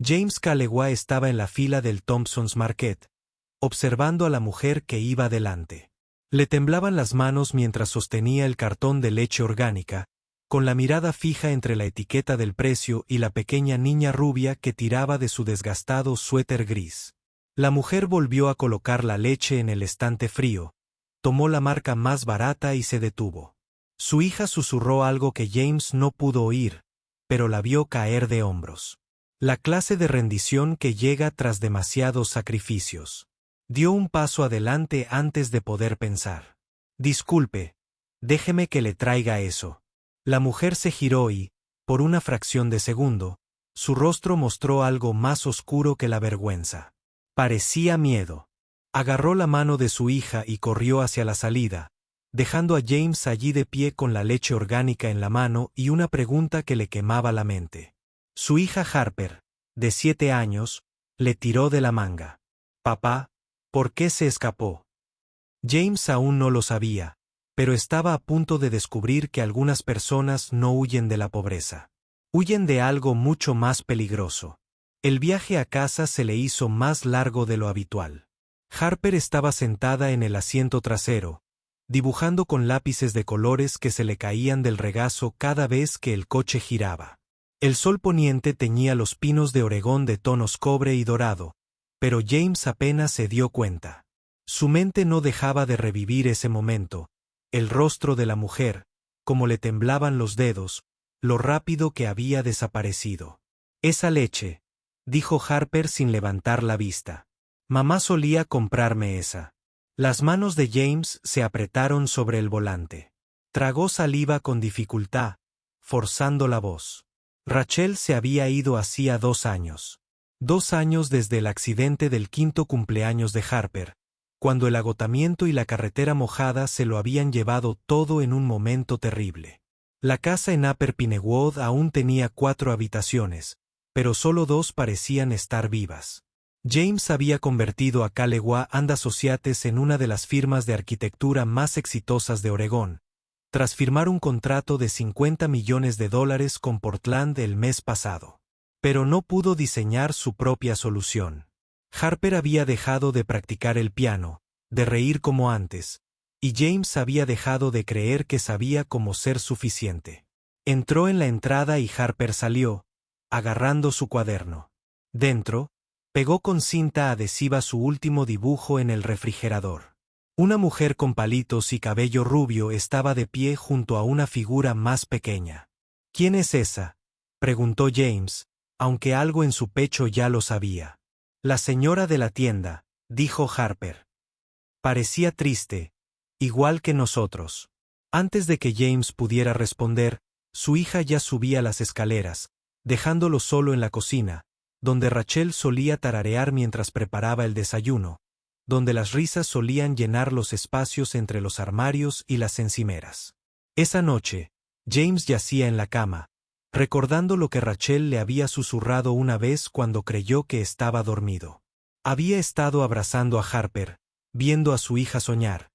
James Calewa estaba en la fila del Thompson's Market, observando a la mujer que iba delante. Le temblaban las manos mientras sostenía el cartón de leche orgánica, con la mirada fija entre la etiqueta del precio y la pequeña niña rubia que tiraba de su desgastado suéter gris. La mujer volvió a colocar la leche en el estante frío, tomó la marca más barata y se detuvo. Su hija susurró algo que James no pudo oír, pero la vio caer de hombros. La clase de rendición que llega tras demasiados sacrificios. Dio un paso adelante antes de poder pensar. Disculpe, déjeme que le traiga eso. La mujer se giró y, por una fracción de segundo, su rostro mostró algo más oscuro que la vergüenza. Parecía miedo. Agarró la mano de su hija y corrió hacia la salida, dejando a James allí de pie con la leche orgánica en la mano y una pregunta que le quemaba la mente. Su hija Harper, de 7 años, le tiró de la manga. Papá, ¿por qué se escapó? James aún no lo sabía, pero estaba a punto de descubrir que algunas personas no huyen de la pobreza. Huyen de algo mucho más peligroso. El viaje a casa se le hizo más largo de lo habitual. Harper estaba sentada en el asiento trasero, dibujando con lápices de colores que se le caían del regazo cada vez que el coche giraba. El sol poniente teñía los pinos de Oregón de tonos cobre y dorado, pero James apenas se dio cuenta. Su mente no dejaba de revivir ese momento, el rostro de la mujer, como le temblaban los dedos, lo rápido que había desaparecido. Esa leche, dijo Harper sin levantar la vista. Mamá solía comprarme esa. Las manos de James se apretaron sobre el volante. Tragó saliva con dificultad, forzando la voz. Rachel se había ido hacía 2 años. 2 años desde el accidente del 5º cumpleaños de Harper, cuando el agotamiento y la carretera mojada se lo habían llevado todo en un momento terrible. La casa en Upper Pinewood aún tenía 4 habitaciones, pero solo 2 parecían estar vivas. James había convertido a Calewa and Associates en una de las firmas de arquitectura más exitosas de Oregón, tras firmar un contrato de $50 millones con Portland el mes pasado. Pero no pudo diseñar su propia solución. Harper había dejado de practicar el piano, de reír como antes, y James había dejado de creer que sabía cómo ser suficiente. Entró en la entrada y Harper salió, agarrando su cuaderno. Dentro, pegó con cinta adhesiva su último dibujo en el refrigerador. Una mujer con palitos y cabello rubio estaba de pie junto a una figura más pequeña. ¿Quién es esa?, preguntó James, aunque algo en su pecho ya lo sabía. La señora de la tienda, dijo Harper. Parecía triste, igual que nosotros. Antes de que James pudiera responder, su hija ya subía las escaleras, dejándolo solo en la cocina, donde Rachel solía tararear mientras preparaba el desayuno, donde las risas solían llenar los espacios entre los armarios y las encimeras. Esa noche, James yacía en la cama, recordando lo que Rachel le había susurrado una vez cuando creyó que estaba dormido. Había estado abrazando a Harper, viendo a su hija soñar,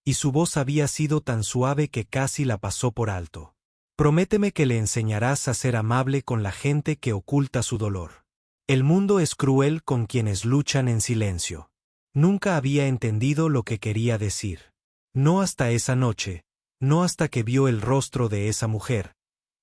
y su voz había sido tan suave que casi la pasó por alto. Prométeme que le enseñarás a ser amable con la gente que oculta su dolor. El mundo es cruel con quienes luchan en silencio. Nunca había entendido lo que quería decir. No hasta esa noche, no hasta que vio el rostro de esa mujer,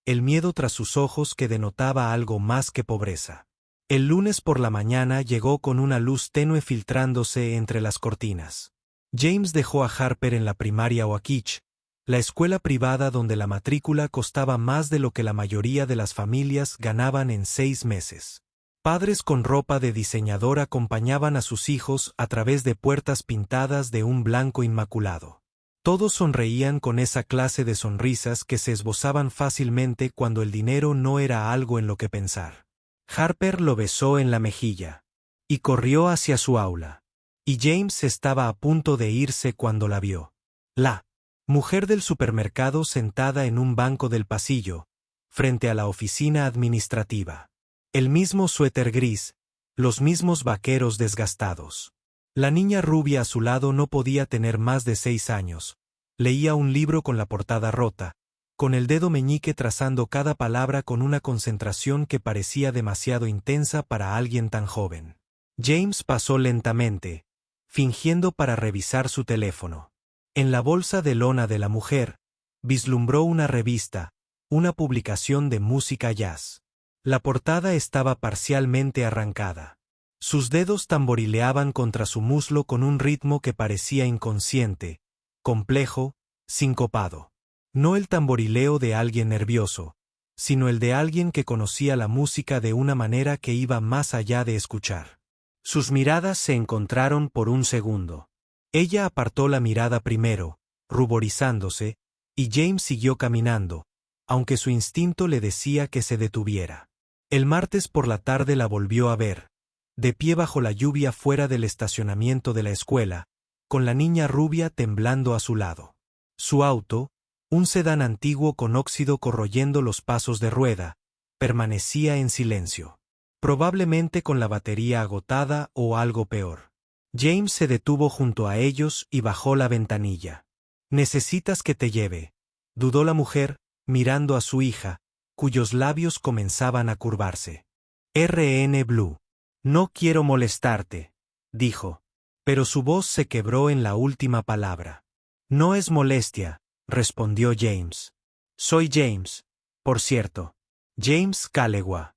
el miedo tras sus ojos que denotaba algo más que pobreza. El lunes por la mañana llegó con una luz tenue filtrándose entre las cortinas. James dejó a Harper en la primaria Oakich, la escuela privada donde la matrícula costaba más de lo que la mayoría de las familias ganaban en 6 meses. Padres con ropa de diseñador acompañaban a sus hijos a través de puertas pintadas de un blanco inmaculado. Todos sonreían con esa clase de sonrisas que se esbozaban fácilmente cuando el dinero no era algo en lo que pensar. Harper lo besó en la mejilla y corrió hacia su aula. Y James estaba a punto de irse cuando la vio. La mujer del supermercado sentada en un banco del pasillo, frente a la oficina administrativa. El mismo suéter gris, los mismos vaqueros desgastados. La niña rubia a su lado no podía tener más de 6 años. Leía un libro con la portada rota, con el dedo meñique trazando cada palabra con una concentración que parecía demasiado intensa para alguien tan joven. James pasó lentamente, fingiendo para revisar su teléfono. En la bolsa de lona de la mujer, vislumbró una revista, una publicación de música jazz. La portada estaba parcialmente arrancada. Sus dedos tamborileaban contra su muslo con un ritmo que parecía inconsciente, complejo, sincopado. No el tamborileo de alguien nervioso, sino el de alguien que conocía la música de una manera que iba más allá de escuchar. Sus miradas se encontraron por un segundo. Ella apartó la mirada primero, ruborizándose, y James siguió caminando, aunque su instinto le decía que se detuviera. El martes por la tarde la volvió a ver, de pie bajo la lluvia fuera del estacionamiento de la escuela, con la niña rubia temblando a su lado. Su auto, un sedán antiguo con óxido corroyendo los pasos de rueda, permanecía en silencio. Probablemente con la batería agotada o algo peor. James se detuvo junto a ellos y bajó la ventanilla. «¿Necesitas que te lleve?», dudó la mujer, mirando a su hija, cuyos labios comenzaban a curvarse. «R.N. Blue. No quiero molestarte», dijo, pero su voz se quebró en la última palabra. «No es molestia», respondió James. «Soy James, por cierto. James Calewa».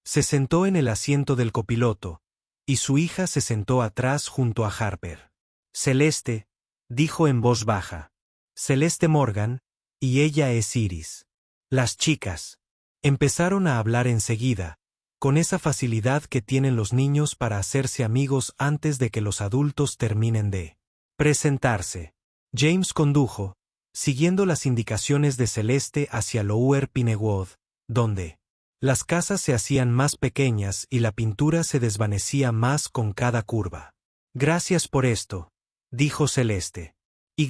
Se sentó en el asiento del copiloto, y su hija se sentó atrás junto a Harper. «Celeste», dijo en voz baja. «Celeste Morgan, y ella es Iris». Las chicas empezaron a hablar enseguida, con esa facilidad que tienen los niños para hacerse amigos antes de que los adultos terminen de presentarse. James condujo, siguiendo las indicaciones de Celeste hacia Lower Pinewood, donde las casas se hacían más pequeñas y la pintura se desvanecía más con cada curva. «Gracias por esto», dijo Celeste. «Y,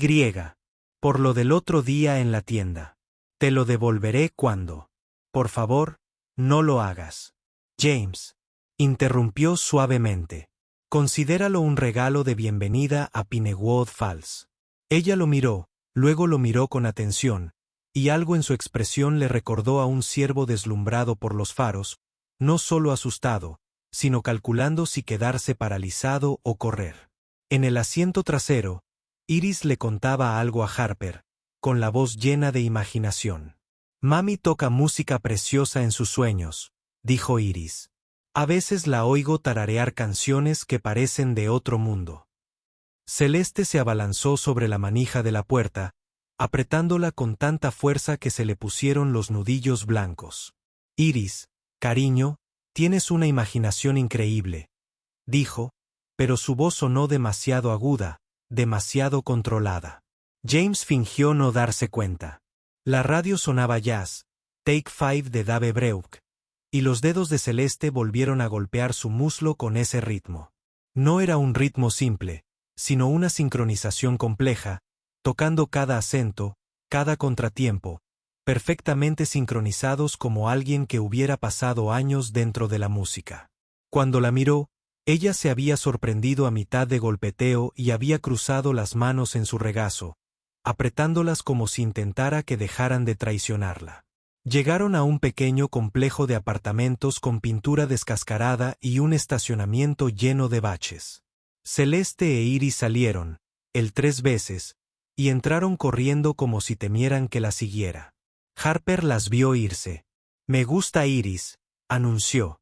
por lo del otro día en la tienda. Te lo devolveré cuando. Por favor, no lo hagas». «James», interrumpió suavemente, «considéralo un regalo de bienvenida a Pinewood Falls». Ella lo miró, luego lo miró con atención, y algo en su expresión le recordó a un ciervo deslumbrado por los faros, no solo asustado, sino calculando si quedarse paralizado o correr. En el asiento trasero, Iris le contaba algo a Harper, con la voz llena de imaginación. «Mami toca música preciosa en sus sueños», dijo Iris. «A veces la oigo tararear canciones que parecen de otro mundo». Celeste se abalanzó sobre la manija de la puerta, apretándola con tanta fuerza que se le pusieron los nudillos blancos. «Iris, cariño, tienes una imaginación increíble», dijo, pero su voz sonó demasiado aguda, demasiado controlada. James fingió no darse cuenta. La radio sonaba jazz, Take Five de Dave Breuck, y los dedos de Celeste volvieron a golpear su muslo con ese ritmo. No era un ritmo simple, sino una sincronización compleja, tocando cada acento, cada contratiempo, perfectamente sincronizados como alguien que hubiera pasado años dentro de la música. Cuando la miró, ella se había sorprendido a mitad de golpeteo y había cruzado las manos en su regazo, apretándolas como si intentara que dejaran de traicionarla. Llegaron a un pequeño complejo de apartamentos con pintura descascarada y un estacionamiento lleno de baches. Celeste e Iris salieron, el 3 veces, y entraron corriendo como si temieran que la siguiera. Harper las vio irse. «Me gusta Iris», anunció.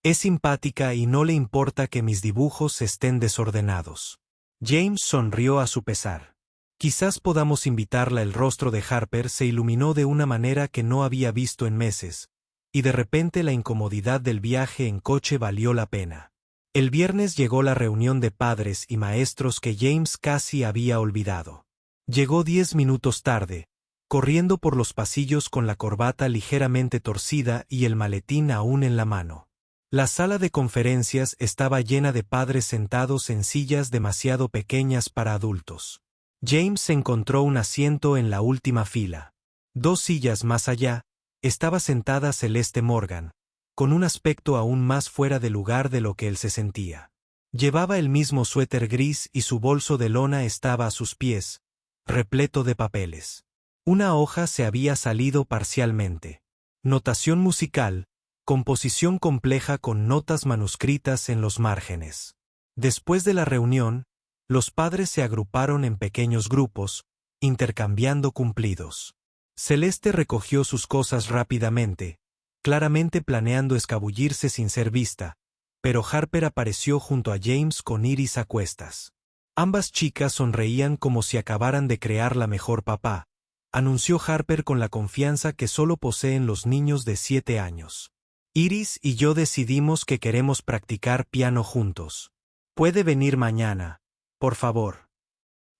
«Es simpática y no le importa que mis dibujos estén desordenados». James sonrió a su pesar. «Quizás podamos invitarla». El rostro de Harper se iluminó de una manera que no había visto en meses, y de repente la incomodidad del viaje en coche valió la pena. El viernes llegó la reunión de padres y maestros que James casi había olvidado. Llegó 10 minutos tarde, corriendo por los pasillos con la corbata ligeramente torcida y el maletín aún en la mano. La sala de conferencias estaba llena de padres sentados en sillas demasiado pequeñas para adultos. James encontró un asiento en la última fila. 2 sillas más allá, estaba sentada Celeste Morgan, con un aspecto aún más fuera de lugar de lo que él se sentía. Llevaba el mismo suéter gris y su bolso de lona estaba a sus pies, repleto de papeles. Una hoja se había salido parcialmente. Notación musical, composición compleja con notas manuscritas en los márgenes. Después de la reunión, los padres se agruparon en pequeños grupos, intercambiando cumplidos. Celeste recogió sus cosas rápidamente, claramente planeando escabullirse sin ser vista, pero Harper apareció junto a James con Iris a cuestas. Ambas chicas sonreían como si acabaran de crear la mejor papá, anunció Harper con la confianza que solo poseen los niños de 7 años. Iris y yo decidimos que queremos practicar piano juntos. ¿Puede venir mañana, por favor?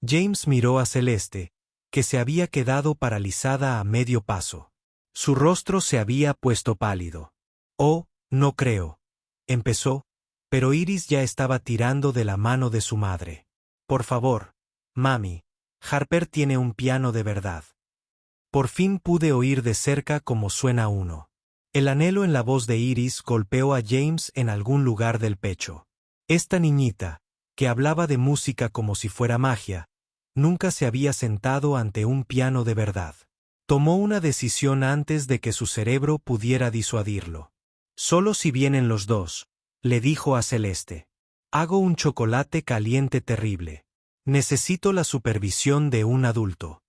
James miró a Celeste, que se había quedado paralizada a medio paso. Su rostro se había puesto pálido. Oh, no creo. Empezó, pero Iris ya estaba tirando de la mano de su madre. Por favor, mami, Harper tiene un piano de verdad. Por fin pude oír de cerca cómo suena uno. El anhelo en la voz de Iris golpeó a James en algún lugar del pecho. Esta niñita, que hablaba de música como si fuera magia, nunca se había sentado ante un piano de verdad. Tomó una decisión antes de que su cerebro pudiera disuadirlo. Solo si vienen los dos, le dijo a Celeste. Hago un chocolate caliente terrible. Necesito la supervisión de un adulto.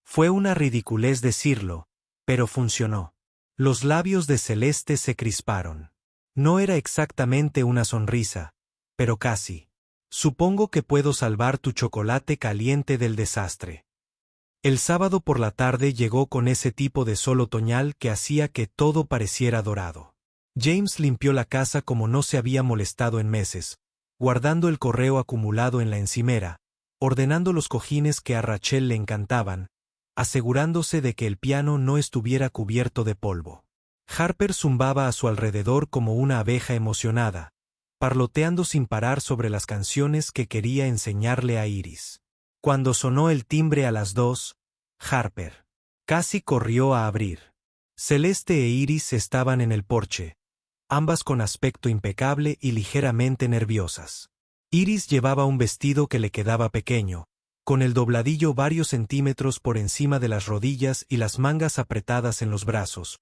Fue una ridiculez decirlo, pero funcionó. Los labios de Celeste se crisparon. No era exactamente una sonrisa, pero casi. Supongo que puedo salvar tu chocolate caliente del desastre. El sábado por la tarde llegó con ese tipo de sol otoñal que hacía que todo pareciera dorado. James limpió la casa como no se había molestado en meses, guardando el correo acumulado en la encimera, ordenando los cojines que a Rachel le encantaban, asegurándose de que el piano no estuviera cubierto de polvo. Harper zumbaba a su alrededor como una abeja emocionada, parloteando sin parar sobre las canciones que quería enseñarle a Iris. Cuando sonó el timbre a las 2, Harper casi corrió a abrir. Celeste e Iris estaban en el porche, ambas con aspecto impecable y ligeramente nerviosas. Iris llevaba un vestido que le quedaba pequeño, con el dobladillo varios centímetros por encima de las rodillas y las mangas apretadas en los brazos,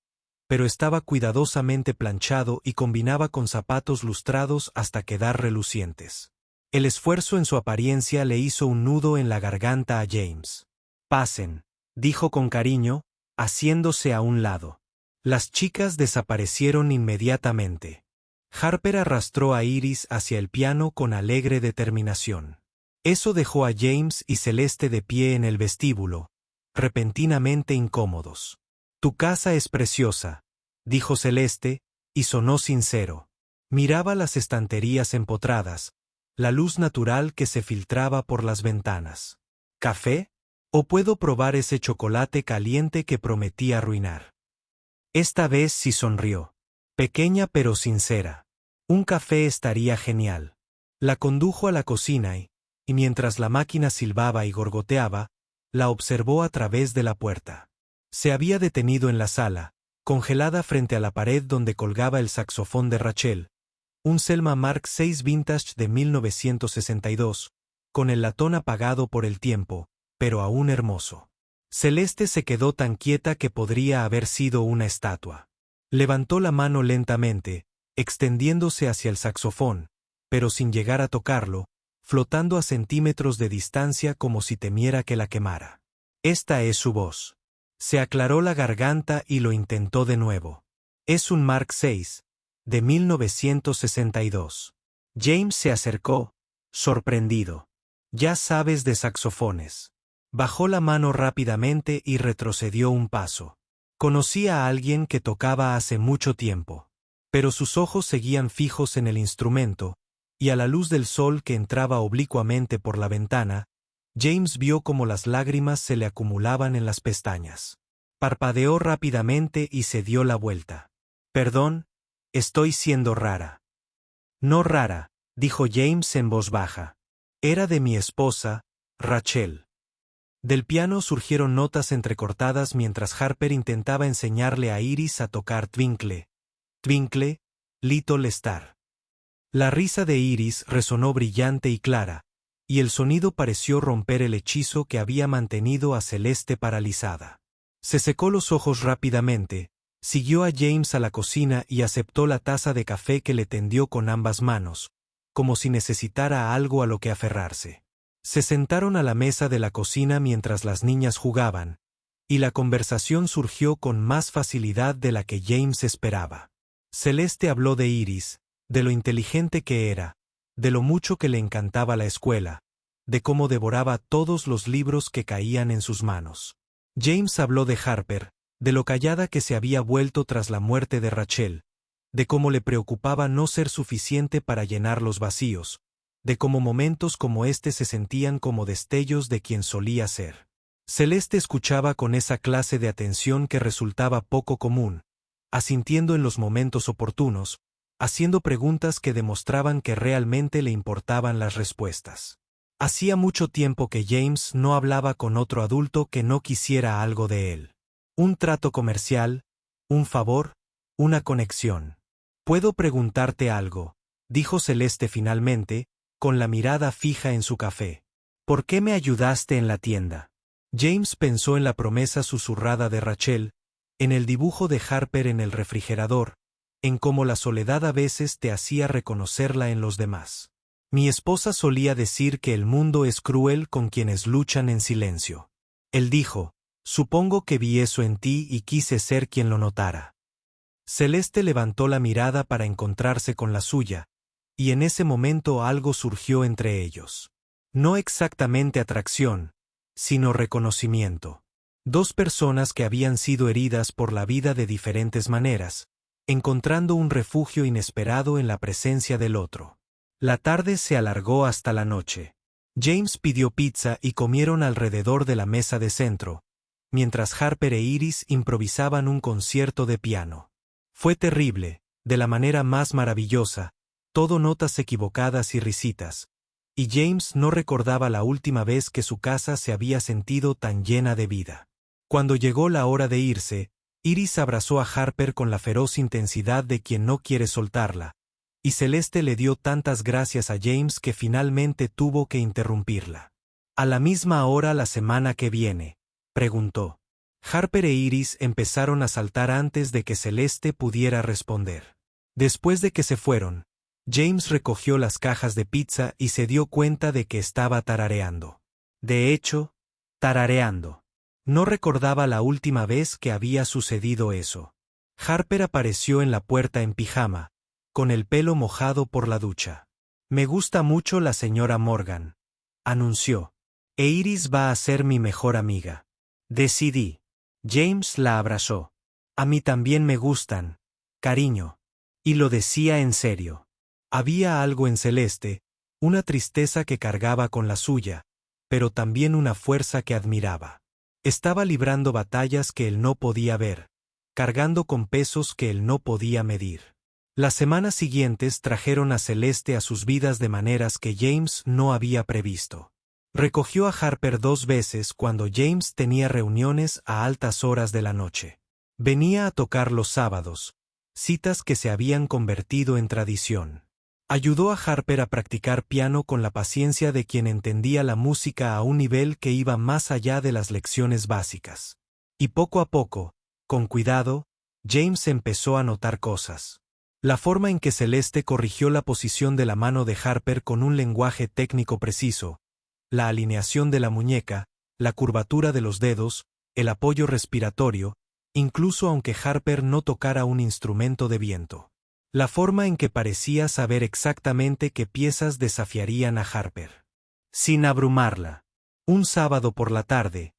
pero estaba cuidadosamente planchado y combinaba con zapatos lustrados hasta quedar relucientes. El esfuerzo en su apariencia le hizo un nudo en la garganta a James. Pasen, dijo con cariño, haciéndose a un lado. Las chicas desaparecieron inmediatamente. Harper arrastró a Iris hacia el piano con alegre determinación. Eso dejó a James y Celeste de pie en el vestíbulo, repentinamente incómodos. Tu casa es preciosa, dijo Celeste, y sonó sincero. Miraba las estanterías empotradas, la luz natural que se filtraba por las ventanas. ¿Café? ¿O puedo probar ese chocolate caliente que prometí arruinar? Esta vez sí sonrió. Pequeña pero sincera. Un café estaría genial. La condujo a la cocina y mientras la máquina silbaba y gorgoteaba, la observó a través de la puerta. Se había detenido en la sala, congelada frente a la pared donde colgaba el saxofón de Rachel, un Selma Mark VI Vintage de 1962, con el latón apagado por el tiempo, pero aún hermoso. Celeste se quedó tan quieta que podría haber sido una estatua. Levantó la mano lentamente, extendiéndose hacia el saxofón, pero sin llegar a tocarlo, flotando a centímetros de distancia como si temiera que la quemara. Esta es su voz. Se aclaró la garganta y lo intentó de nuevo. Es un Mark VI, de 1962. James se acercó, sorprendido. Ya sabes de saxofones. Bajó la mano rápidamente y retrocedió un paso. Conocía a alguien que tocaba hace mucho tiempo. Pero sus ojos seguían fijos en el instrumento, y a la luz del sol que entraba oblicuamente por la ventana, James vio cómo las lágrimas se le acumulaban en las pestañas. Parpadeó rápidamente y se dio la vuelta. Perdón, estoy siendo rara. No rara, dijo James en voz baja. Era de mi esposa, Rachel. Del piano surgieron notas entrecortadas mientras Harper intentaba enseñarle a Iris a tocar Twinkle, Twinkle, Little Star. La risa de Iris resonó brillante y clara, y el sonido pareció romper el hechizo que había mantenido a Celeste paralizada. Se secó los ojos rápidamente, siguió a James a la cocina y aceptó la taza de café que le tendió con ambas manos, como si necesitara algo a lo que aferrarse. Se sentaron a la mesa de la cocina mientras las niñas jugaban, y la conversación surgió con más facilidad de la que James esperaba. Celeste habló de Iris, de lo inteligente que era, de lo mucho que le encantaba la escuela, de cómo devoraba todos los libros que caían en sus manos. James habló de Harper, de lo callada que se había vuelto tras la muerte de Rachel, de cómo le preocupaba no ser suficiente para llenar los vacíos, de cómo momentos como este se sentían como destellos de quien solía ser. Celeste escuchaba con esa clase de atención que resultaba poco común, asintiendo en los momentos oportunos, haciendo preguntas que demostraban que realmente le importaban las respuestas. Hacía mucho tiempo que James no hablaba con otro adulto que no quisiera algo de él. Un trato comercial, un favor, una conexión. «¿Puedo preguntarte algo?», dijo Celeste finalmente, con la mirada fija en su café. «¿Por qué me ayudaste en la tienda?». James pensó en la promesa susurrada de Rachel, en el dibujo de Harper en el refrigerador, en cómo la soledad a veces te hacía reconocerla en los demás. «Mi esposa solía decir que el mundo es cruel con quienes luchan en silencio». Él dijo: «Supongo que vi eso en ti y quise ser quien lo notara». Celeste levantó la mirada para encontrarse con la suya, y en ese momento algo surgió entre ellos. No exactamente atracción, sino reconocimiento. Dos personas que habían sido heridas por la vida de diferentes maneras, encontrando un refugio inesperado en la presencia del otro. La tarde se alargó hasta la noche. James pidió pizza y comieron alrededor de la mesa de centro, mientras Harper e Iris improvisaban un concierto de piano. Fue terrible, de la manera más maravillosa, todo notas equivocadas y risitas, y James no recordaba la última vez que su casa se había sentido tan llena de vida. Cuando llegó la hora de irse, Iris abrazó a Harper con la feroz intensidad de quien no quiere soltarla, y Celeste le dio tantas gracias a James que finalmente tuvo que interrumpirla. «¿A la misma hora la semana que viene?», preguntó. Harper e Iris empezaron a saltar antes de que Celeste pudiera responder. Después de que se fueron, James recogió las cajas de pizza y se dio cuenta de que estaba tarareando. De hecho, tarareando. No recordaba la última vez que había sucedido eso. Harper apareció en la puerta en pijama, con el pelo mojado por la ducha. «Me gusta mucho la señora Morgan», anunció. «E Iris va a ser mi mejor amiga». «Decidí». James la abrazó. «A mí también me gustan, cariño». Y lo decía en serio. Había algo en Celeste, una tristeza que cargaba con la suya, pero también una fuerza que admiraba. Estaba librando batallas que él no podía ver, cargando con pesos que él no podía medir. Las semanas siguientes trajeron a Celeste a sus vidas de maneras que James no había previsto. Recogió a Harper 2 veces cuando James tenía reuniones a altas horas de la noche. Venía a tocar los sábados, citas que se habían convertido en tradición. Ayudó a Harper a practicar piano con la paciencia de quien entendía la música a un nivel que iba más allá de las lecciones básicas. Y poco a poco, con cuidado, James empezó a notar cosas. La forma en que Celeste corrigió la posición de la mano de Harper con un lenguaje técnico preciso, la alineación de la muñeca, la curvatura de los dedos, el apoyo respiratorio, incluso aunque Harper no tocara un instrumento de viento. La forma en que parecía saber exactamente qué piezas desafiarían a Harper. Sin abrumarla. Un sábado por la tarde,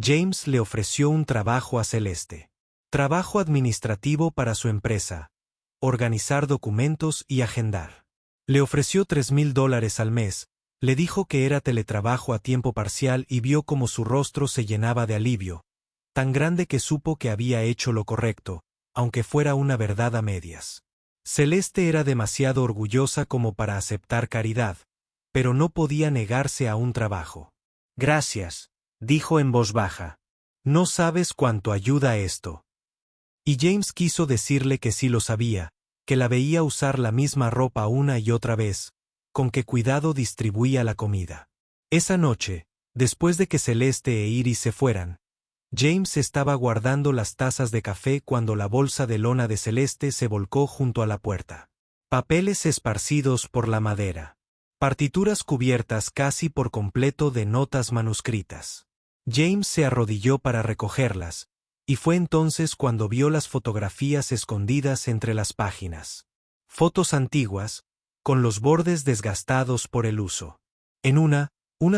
James le ofreció un trabajo a Celeste. Trabajo administrativo para su empresa. Organizar documentos y agendar. Le ofreció $3,000 al mes. Le dijo que era teletrabajo a tiempo parcial y vio cómo su rostro se llenaba de alivio, tan grande que supo que había hecho lo correcto, aunque fuera una verdad a medias. Celeste era demasiado orgullosa como para aceptar caridad, pero no podía negarse a un trabajo. «Gracias», dijo en voz baja. «No sabes cuánto ayuda esto». Y James quiso decirle que sí lo sabía, que la veía usar la misma ropa una y otra vez, con qué cuidado distribuía la comida. Esa noche, después de que Celeste e Iris se fueran, James estaba guardando las tazas de café cuando la bolsa de lona de Celeste se volcó junto a la puerta. Papeles esparcidos por la madera. Partituras cubiertas casi por completo de notas manuscritas. James se arrodilló para recogerlas, y fue entonces cuando vio las fotografías escondidas entre las páginas. Fotos antiguas, con los bordes desgastados por el uso. En una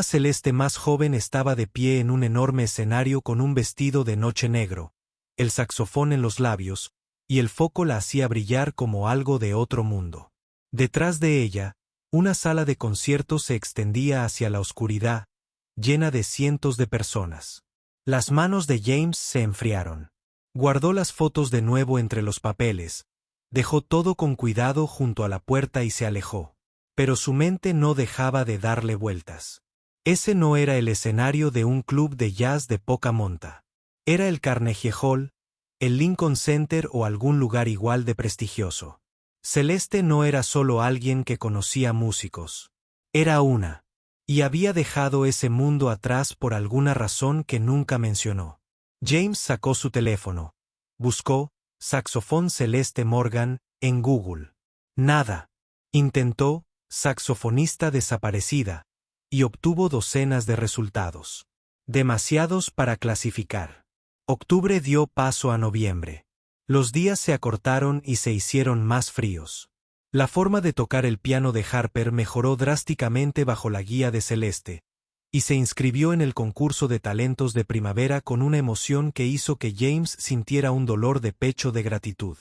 Celeste más joven estaba de pie en un enorme escenario con un vestido de noche negro, el saxofón en los labios, y el foco la hacía brillar como algo de otro mundo. Detrás de ella, una sala de conciertos se extendía hacia la oscuridad, llena de cientos de personas. Las manos de James se enfriaron. Guardó las fotos de nuevo entre los papeles, dejó todo con cuidado junto a la puerta y se alejó. Pero su mente no dejaba de darle vueltas. Ese no era el escenario de un club de jazz de poca monta. Era el Carnegie Hall, el Lincoln Center o algún lugar igual de prestigioso. Celeste no era solo alguien que conocía músicos. Era una. Y había dejado ese mundo atrás por alguna razón que nunca mencionó. James sacó su teléfono. Buscó saxofón Celeste Morgan en Google. Nada. Intentó saxofonista desaparecida, y obtuvo docenas de resultados. Demasiados para clasificar. Octubre dio paso a noviembre. Los días se acortaron y se hicieron más fríos. La forma de tocar el piano de Harper mejoró drásticamente bajo la guía de Celeste, y se inscribió en el concurso de talentos de primavera con una emoción que hizo que James sintiera un dolor de pecho de gratitud.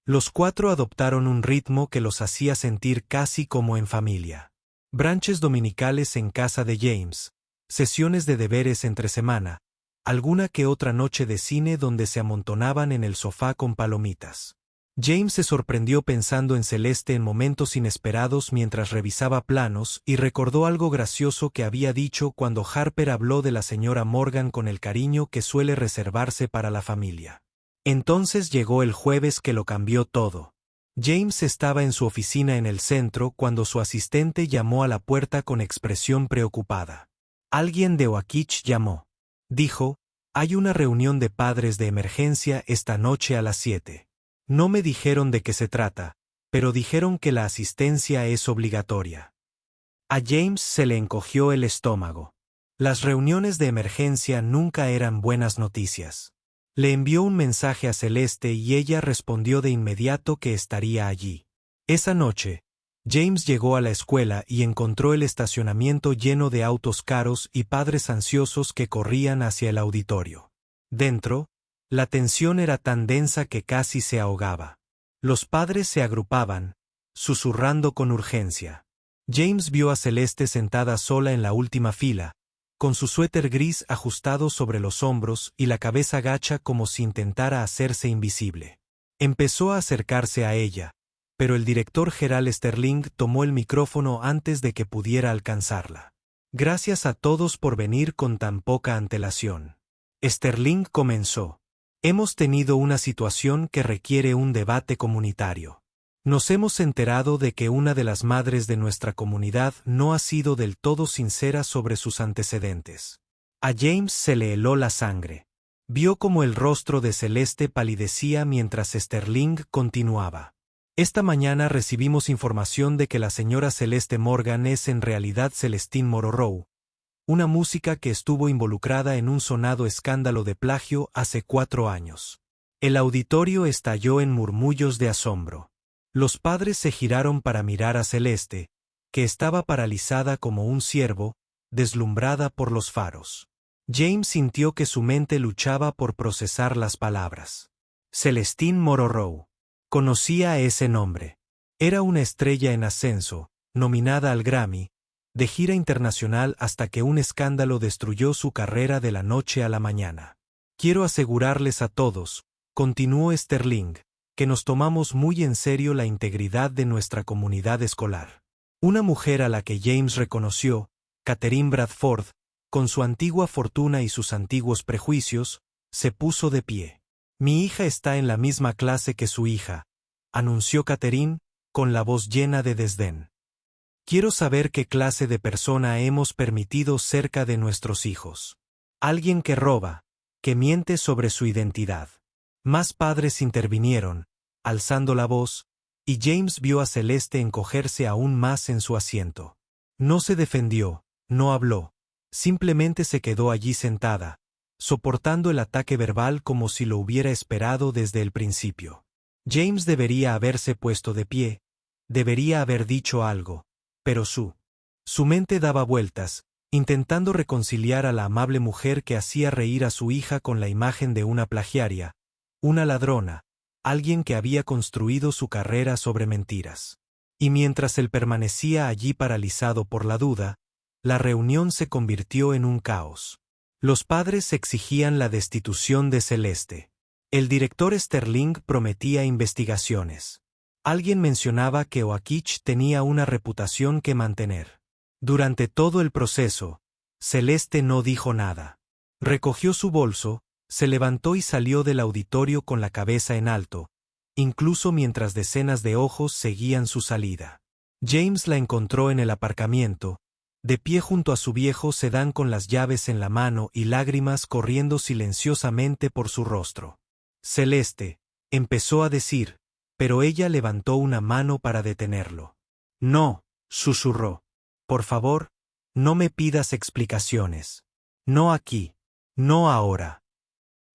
Los cuatro adoptaron un ritmo que los hacía sentir casi como en familia. Branches dominicales en casa de James, sesiones de deberes entre semana, alguna que otra noche de cine donde se amontonaban en el sofá con palomitas. James se sorprendió pensando en Celeste en momentos inesperados mientras revisaba planos y recordó algo gracioso que había dicho cuando Harper habló de la señora Morgan con el cariño que suele reservarse para la familia. Entonces llegó el jueves que lo cambió todo. James estaba en su oficina en el centro cuando su asistente llamó a la puerta con expresión preocupada. Alguien de Oakich llamó. Dijo, hay una reunión de padres de emergencia esta noche a las 7. No me dijeron de qué se trata, pero dijeron que la asistencia es obligatoria. A James se le encogió el estómago. Las reuniones de emergencia nunca eran buenas noticias. Le envió un mensaje a Celeste y ella respondió de inmediato que estaría allí. Esa noche, James llegó a la escuela y encontró el estacionamiento lleno de autos caros y padres ansiosos que corrían hacia el auditorio. Dentro, la tensión era tan densa que casi se ahogaba. Los padres se agrupaban, susurrando con urgencia. James vio a Celeste sentada sola en la última fila, con su suéter gris ajustado sobre los hombros y la cabeza gacha como si intentara hacerse invisible. Empezó a acercarse a ella, pero el director Gerald Sterling tomó el micrófono antes de que pudiera alcanzarla. Gracias a todos por venir con tan poca antelación. Sterling comenzó. Hemos tenido una situación que requiere un debate comunitario. Nos hemos enterado de que una de las madres de nuestra comunidad no ha sido del todo sincera sobre sus antecedentes. A James se le heló la sangre. Vio como el rostro de Celeste palidecía mientras Sterling continuaba. Esta mañana recibimos información de que la señora Celeste Morgan es en realidad Celestine Mororow, una música que estuvo involucrada en un sonado escándalo de plagio hace 4 años. El auditorio estalló en murmullos de asombro. Los padres se giraron para mirar a Celeste, que estaba paralizada como un ciervo, deslumbrada por los faros. James sintió que su mente luchaba por procesar las palabras. Celestine Mororow. Conocía ese nombre. Era una estrella en ascenso, nominada al Grammy, de gira internacional hasta que un escándalo destruyó su carrera de la noche a la mañana. Quiero asegurarles a todos, continuó Sterling, que nos tomamos muy en serio la integridad de nuestra comunidad escolar. Una mujer a la que James reconoció, Catherine Bradford, con su antigua fortuna y sus antiguos prejuicios, se puso de pie. Mi hija está en la misma clase que su hija, anunció Catherine, con la voz llena de desdén. Quiero saber qué clase de persona hemos permitido cerca de nuestros hijos. Alguien que roba, que miente sobre su identidad. Más padres intervinieron, alzando la voz, y James vio a Celeste encogerse aún más en su asiento. No se defendió, no habló, simplemente se quedó allí sentada, soportando el ataque verbal como si lo hubiera esperado desde el principio. James debería haberse puesto de pie, debería haber dicho algo, pero su mente daba vueltas, intentando reconciliar a la amable mujer que hacía reír a su hija con la imagen de una plagiaria, una ladrona, alguien que había construido su carrera sobre mentiras. Y mientras él permanecía allí paralizado por la duda, la reunión se convirtió en un caos. Los padres exigían la destitución de Celeste. El director Sterling prometía investigaciones. Alguien mencionaba que Oakich tenía una reputación que mantener. Durante todo el proceso, Celeste no dijo nada. Recogió su bolso, se levantó y salió del auditorio con la cabeza en alto, incluso mientras decenas de ojos seguían su salida. James la encontró en el aparcamiento, de pie junto a su viejo sedán con las llaves en la mano y lágrimas corriendo silenciosamente por su rostro. Celeste, empezó a decir, pero ella levantó una mano para detenerlo. No, susurró. Por favor, no me pidas explicaciones. No aquí. No ahora.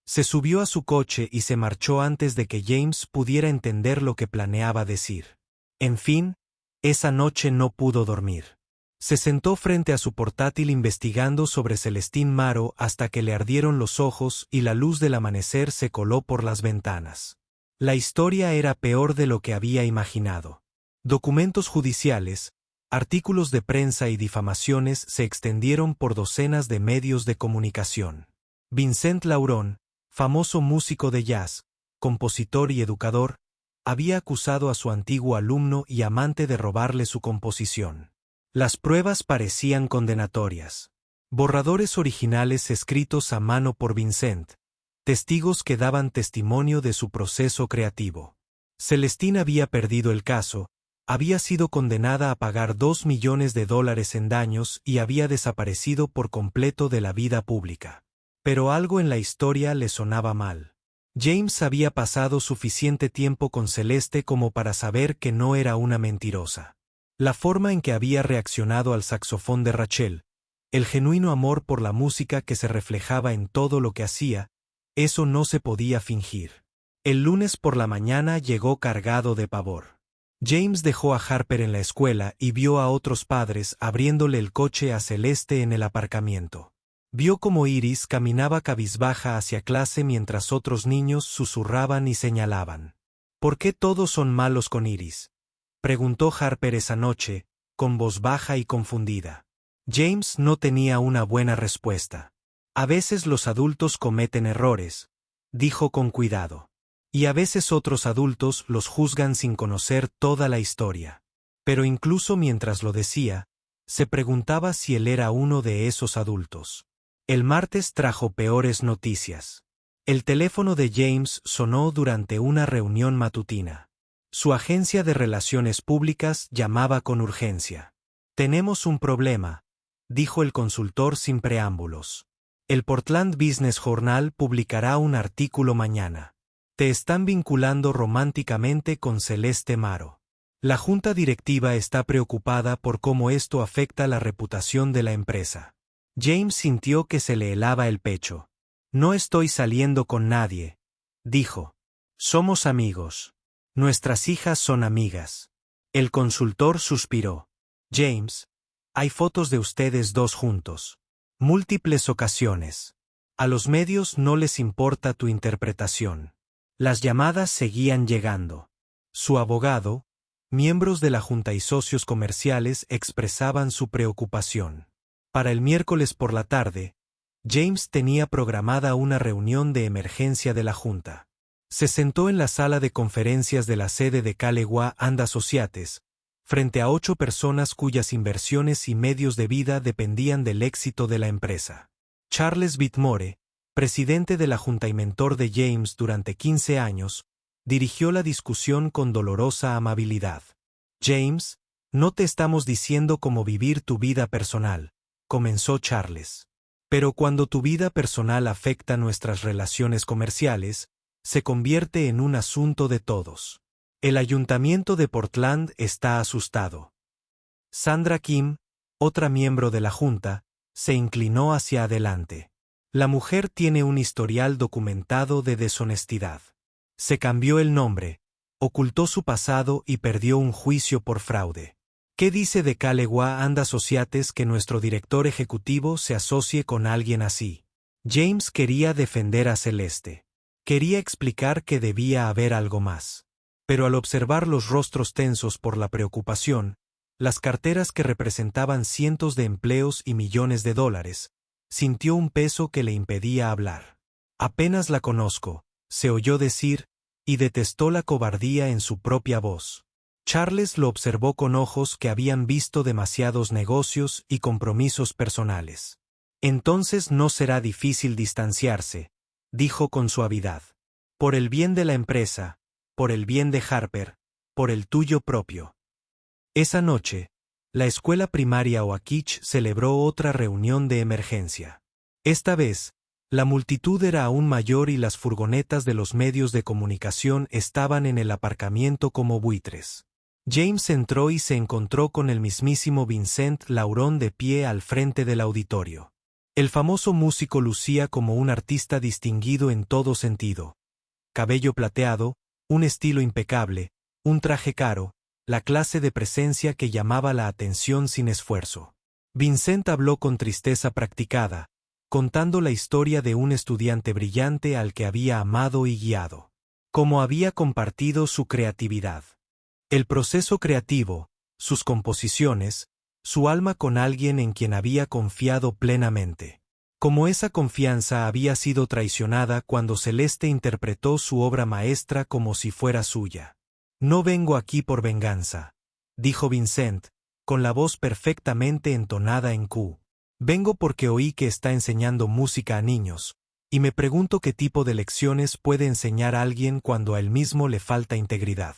Se subió a su coche y se marchó antes de que James pudiera entender lo que planeaba decir. En fin, esa noche no pudo dormir. Se sentó frente a su portátil investigando sobre Celestine Maro hasta que le ardieron los ojos y la luz del amanecer se coló por las ventanas. La historia era peor de lo que había imaginado. Documentos judiciales, artículos de prensa y difamaciones se extendieron por docenas de medios de comunicación. Vincent Lauron, famoso músico de jazz, compositor y educador, había acusado a su antiguo alumno y amante de robarle su composición. Las pruebas parecían condenatorias. Borradores originales escritos a mano por Vincent, testigos que daban testimonio de su proceso creativo. Celestine había perdido el caso, había sido condenada a pagar $2 millones en daños y había desaparecido por completo de la vida pública. Pero algo en la historia le sonaba mal. James había pasado suficiente tiempo con Celeste como para saber que no era una mentirosa. La forma en que había reaccionado al saxofón de Rachel, el genuino amor por la música que se reflejaba en todo lo que hacía, eso no se podía fingir. El lunes por la mañana llegó cargado de pavor. James dejó a Harper en la escuela y vio a otros padres abriéndole el coche a Celeste en el aparcamiento. Vio cómo Iris caminaba cabizbaja hacia clase mientras otros niños susurraban y señalaban. ¿Por qué todos son malos con Iris?, preguntó Harper esa noche, con voz baja y confundida. James no tenía una buena respuesta. A veces los adultos cometen errores, dijo con cuidado. Y a veces otros adultos los juzgan sin conocer toda la historia. Pero incluso mientras lo decía, se preguntaba si él era uno de esos adultos. El martes trajo peores noticias. El teléfono de James sonó durante una reunión matutina. Su agencia de relaciones públicas llamaba con urgencia. Tenemos un problema, dijo el consultor sin preámbulos. El Portland Business Journal publicará un artículo mañana. Te están vinculando románticamente con Celeste Maro. La junta directiva está preocupada por cómo esto afecta la reputación de la empresa. James sintió que se le helaba el pecho. No estoy saliendo con nadie, dijo. Somos amigos. Nuestras hijas son amigas. El consultor suspiró. James, hay fotos de ustedes dos juntos. Múltiples ocasiones. A los medios no les importa tu interpretación. Las llamadas seguían llegando. Su abogado, miembros de la junta y socios comerciales expresaban su preocupación. Para el miércoles por la tarde, James tenía programada una reunión de emergencia de la junta. Se sentó en la sala de conferencias de la sede de Calewa and Associates, frente a 8 personas cuyas inversiones y medios de vida dependían del éxito de la empresa. Charles Whitmore, presidente de la junta y mentor de James durante 15 años, dirigió la discusión con dolorosa amabilidad. James, No te estamos diciendo cómo vivir tu vida personal, comenzó Charles. Pero cuando tu vida personal afecta nuestras relaciones comerciales, se convierte en un asunto de todos. El ayuntamiento de Portland está asustado. Sandra Kim, otra miembro de la junta, se inclinó hacia adelante. La mujer tiene un historial documentado de deshonestidad. Se cambió el nombre, ocultó su pasado y perdió un juicio por fraude. ¿Qué dice de Kalewa and Associates que nuestro director ejecutivo se asocie con alguien así? James quería defender a Celeste. Quería explicar que debía haber algo más. Pero al observar los rostros tensos por la preocupación, las carteras que representaban cientos de empleos y millones de dólares, sintió un peso que le impedía hablar. Apenas la conozco, se oyó decir, y detestó la cobardía en su propia voz. Charles lo observó con ojos que habían visto demasiados negocios y compromisos personales. Entonces no será difícil distanciarse, dijo con suavidad. Por el bien de la empresa, por el bien de Harper, por el tuyo propio. Esa noche, la escuela primaria Oakich celebró otra reunión de emergencia. Esta vez, la multitud era aún mayor y las furgonetas de los medios de comunicación estaban en el aparcamiento como buitres. James entró y se encontró con el mismísimo Vincent Lauron de pie al frente del auditorio. El famoso músico lucía como un artista distinguido en todo sentido. Cabello plateado, un estilo impecable, un traje caro, la clase de presencia que llamaba la atención sin esfuerzo. Vincent habló con tristeza practicada, contando la historia de un estudiante brillante al que había amado y guiado. Cómo había compartido su creatividad. El proceso creativo, sus composiciones, su alma con alguien en quien había confiado plenamente. Como esa confianza había sido traicionada cuando Celeste interpretó su obra maestra como si fuera suya. No vengo aquí por venganza, dijo Vincent, con la voz perfectamente entonada en Q. Vengo porque oí que está enseñando música a niños, y me pregunto qué tipo de lecciones puede enseñar a alguien cuando a él mismo le falta integridad.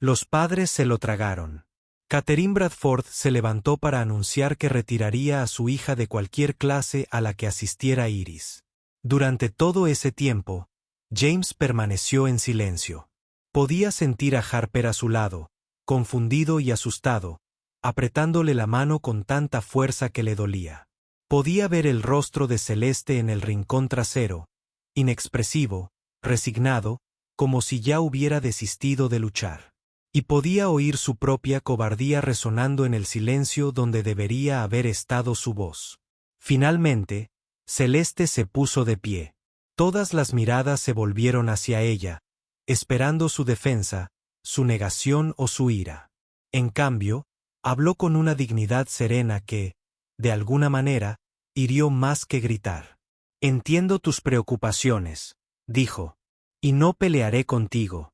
Los padres se lo tragaron. Catherine Bradford se levantó para anunciar que retiraría a su hija de cualquier clase a la que asistiera Iris. Durante todo ese tiempo, James permaneció en silencio. Podía sentir a Harper a su lado, confundido y asustado, apretándole la mano con tanta fuerza que le dolía. Podía ver el rostro de Celeste en el rincón trasero, inexpresivo, resignado, como si ya hubiera desistido de luchar. Y podía oír su propia cobardía resonando en el silencio donde debería haber estado su voz. Finalmente, Celeste se puso de pie. Todas las miradas se volvieron hacia ella, esperando su defensa, su negación o su ira. En cambio, habló con una dignidad serena que, de alguna manera, hirió más que gritar. Entiendo tus preocupaciones, dijo, y no pelearé contigo.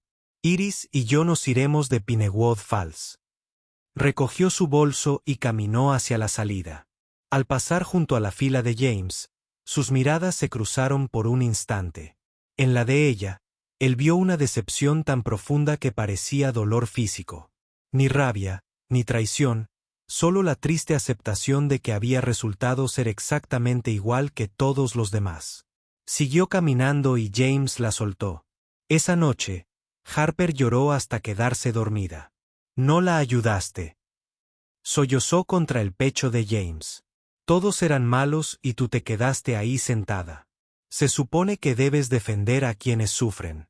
Iris y yo nos iremos de Pinewood Falls. Recogió su bolso y caminó hacia la salida. Al pasar junto a la fila de James, sus miradas se cruzaron por un instante. En la de ella, él vio una decepción tan profunda que parecía dolor físico. Ni rabia, ni traición, solo la triste aceptación de que había resultado ser exactamente igual que todos los demás. Siguió caminando y James la soltó. Esa noche, Harper lloró hasta quedarse dormida. No la ayudaste. Sollozó contra el pecho de James. Todos eran malos y tú te quedaste ahí sentada. Se supone que debes defender a quienes sufren.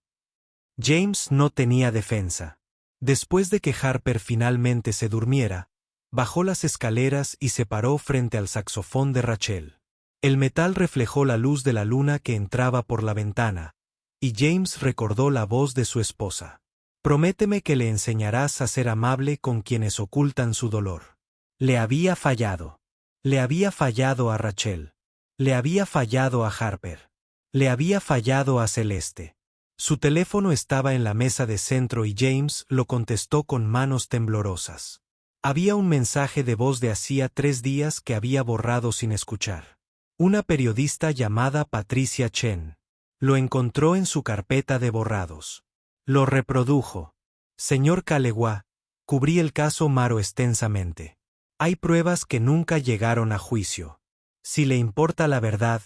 James no tenía defensa. Después de que Harper finalmente se durmiera, bajó las escaleras y se paró frente al saxofón de Rachel. El metal reflejó la luz de la luna que entraba por la ventana, y James recordó la voz de su esposa. Prométeme que le enseñarás a ser amable con quienes ocultan su dolor. Le había fallado. Le había fallado a Rachel. Le había fallado a Harper. Le había fallado a Celeste. Su teléfono estaba en la mesa de centro y James lo contestó con manos temblorosas. Había un mensaje de voz de hacía 3 días que había borrado sin escuchar. Una periodista llamada Patricia Chen. Lo encontró en su carpeta de borrados. Lo reprodujo. Señor Kalewa, Cubrí el caso Maro extensamente. Hay pruebas que nunca llegaron a juicio. Si le importa la verdad,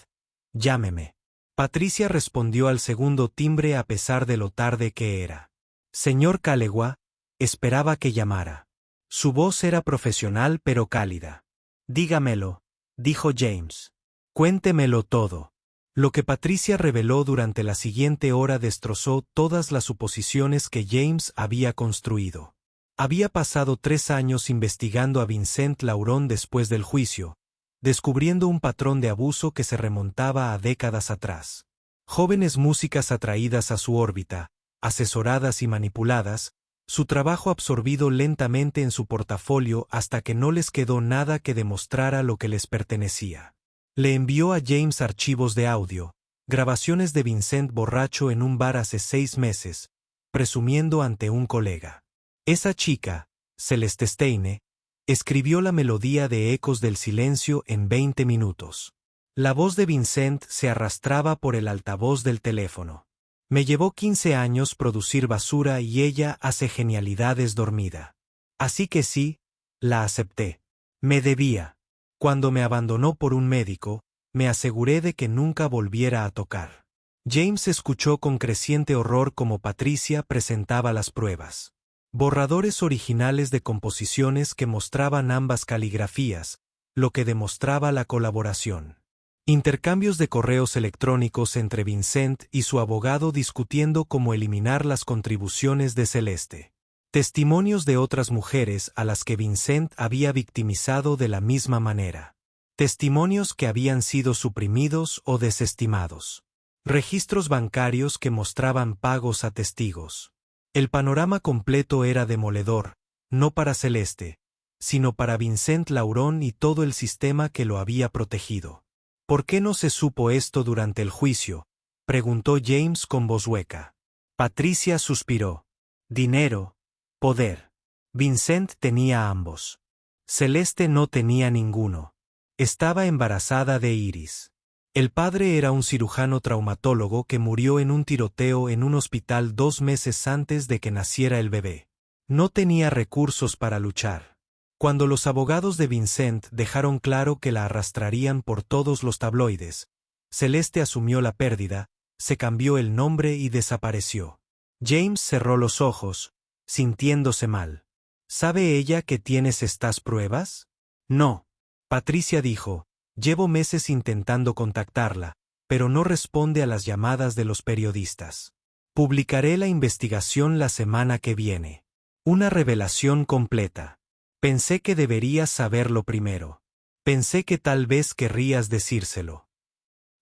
llámeme. Patricia respondió al segundo timbre a pesar de lo tarde que era. Señor Calegua, esperaba que llamara. Su voz era profesional pero cálida. Dígamelo, dijo James. Cuéntemelo todo. Lo que Patricia reveló durante la siguiente hora destrozó todas las suposiciones que James había construido. Había pasado 3 años investigando a Vincent Laurent después del juicio, descubriendo un patrón de abuso que se remontaba a décadas atrás. Jóvenes músicas atraídas a su órbita, asesoradas y manipuladas, su trabajo absorbido lentamente en su portafolio hasta que no les quedó nada que demostrara lo que les pertenecía. Le envió a James archivos de audio, grabaciones de Vincent borracho en un bar hace 6 meses, presumiendo ante un colega. Esa chica, Celeste Steine, escribió la melodía de Ecos del Silencio en 20 minutos. La voz de Vincent se arrastraba por el altavoz del teléfono. Me llevó 15 años producir basura y ella hace genialidades dormida. Así que sí, la acepté. Me debía. Cuando me abandonó por un médico, me aseguré de que nunca volviera a tocar. James escuchó con creciente horror cómo Patricia presentaba las pruebas. Borradores originales de composiciones que mostraban ambas caligrafías, lo que demostraba la colaboración. Intercambios de correos electrónicos entre Vincent y su abogado discutiendo cómo eliminar las contribuciones de Celeste. Testimonios de otras mujeres a las que Vincent había victimizado de la misma manera. Testimonios que habían sido suprimidos o desestimados. Registros bancarios que mostraban pagos a testigos. El panorama completo era demoledor, no para Celeste, sino para Vincent Laurent y todo el sistema que lo había protegido. ¿Por qué no se supo esto durante el juicio?, preguntó James con voz hueca. Patricia suspiró. Dinero. Poder. Vincent tenía ambos. Celeste no tenía ninguno. Estaba embarazada de Iris. El padre era un cirujano traumatólogo que murió en un tiroteo en un hospital 2 meses antes de que naciera el bebé. No tenía recursos para luchar. Cuando los abogados de Vincent dejaron claro que la arrastrarían por todos los tabloides, Celeste asumió la pérdida, se cambió el nombre y desapareció. James cerró los ojos, sintiéndose mal. ¿Sabe ella que tienes estas pruebas? No. Patricia dijo, llevo meses intentando contactarla, pero no responde a las llamadas de los periodistas. Publicaré la investigación la semana que viene. Una revelación completa. Pensé que deberías saberlo primero. Pensé que tal vez querrías decírselo.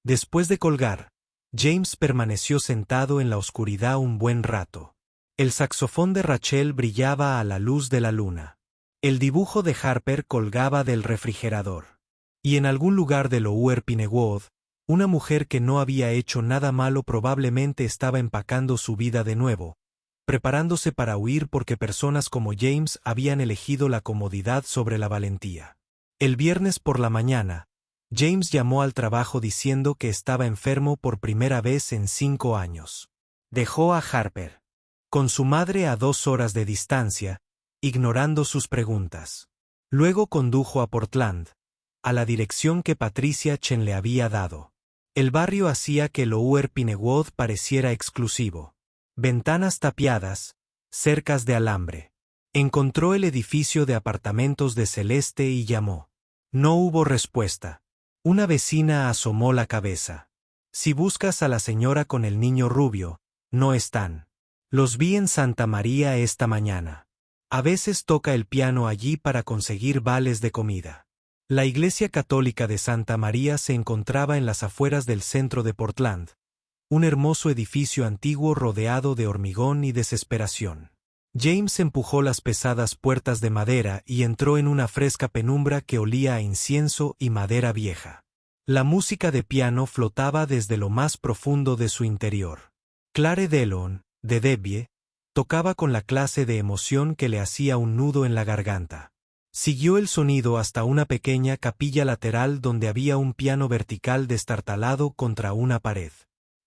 Después de colgar, James permaneció sentado en la oscuridad un buen rato. El saxofón de Rachel brillaba a la luz de la luna. El dibujo de Harper colgaba del refrigerador. Y en algún lugar de Lower Pinewood, una mujer que no había hecho nada malo probablemente estaba empacando su vida de nuevo, preparándose para huir porque personas como James habían elegido la comodidad sobre la valentía. El viernes por la mañana, James llamó al trabajo diciendo que estaba enfermo por primera vez en 5 años. Dejó a Harper con su madre a 2 horas de distancia, ignorando sus preguntas. Luego condujo a Portland, a la dirección que Patricia Chen le había dado. El barrio hacía que Lower Pinewood pareciera exclusivo. Ventanas tapiadas, cercas de alambre. Encontró el edificio de apartamentos de Celeste y llamó. No hubo respuesta. Una vecina asomó la cabeza. Si buscas a la señora con el niño rubio, no están. Los vi en Santa María esta mañana. A veces toca el piano allí para conseguir vales de comida. La iglesia católica de Santa María se encontraba en las afueras del centro de Portland, un hermoso edificio antiguo rodeado de hormigón y desesperación. James empujó las pesadas puertas de madera y entró en una fresca penumbra que olía a incienso y madera vieja. La música de piano flotaba desde lo más profundo de su interior. Clare Delon, de Debbie, tocaba con la clase de emoción que le hacía un nudo en la garganta. Siguió el sonido hasta una pequeña capilla lateral donde había un piano vertical destartalado contra una pared.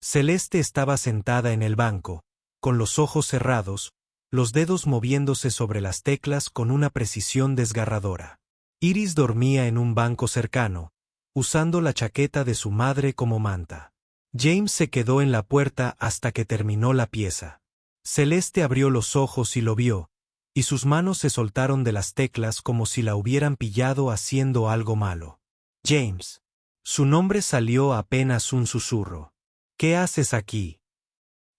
Celeste estaba sentada en el banco, con los ojos cerrados, los dedos moviéndose sobre las teclas con una precisión desgarradora. Iris dormía en un banco cercano, usando la chaqueta de su madre como manta. James se quedó en la puerta hasta que terminó la pieza. Celeste abrió los ojos y lo vio, y sus manos se soltaron de las teclas como si la hubieran pillado haciendo algo malo. James. Su nombre salió apenas un susurro. ¿Qué haces aquí?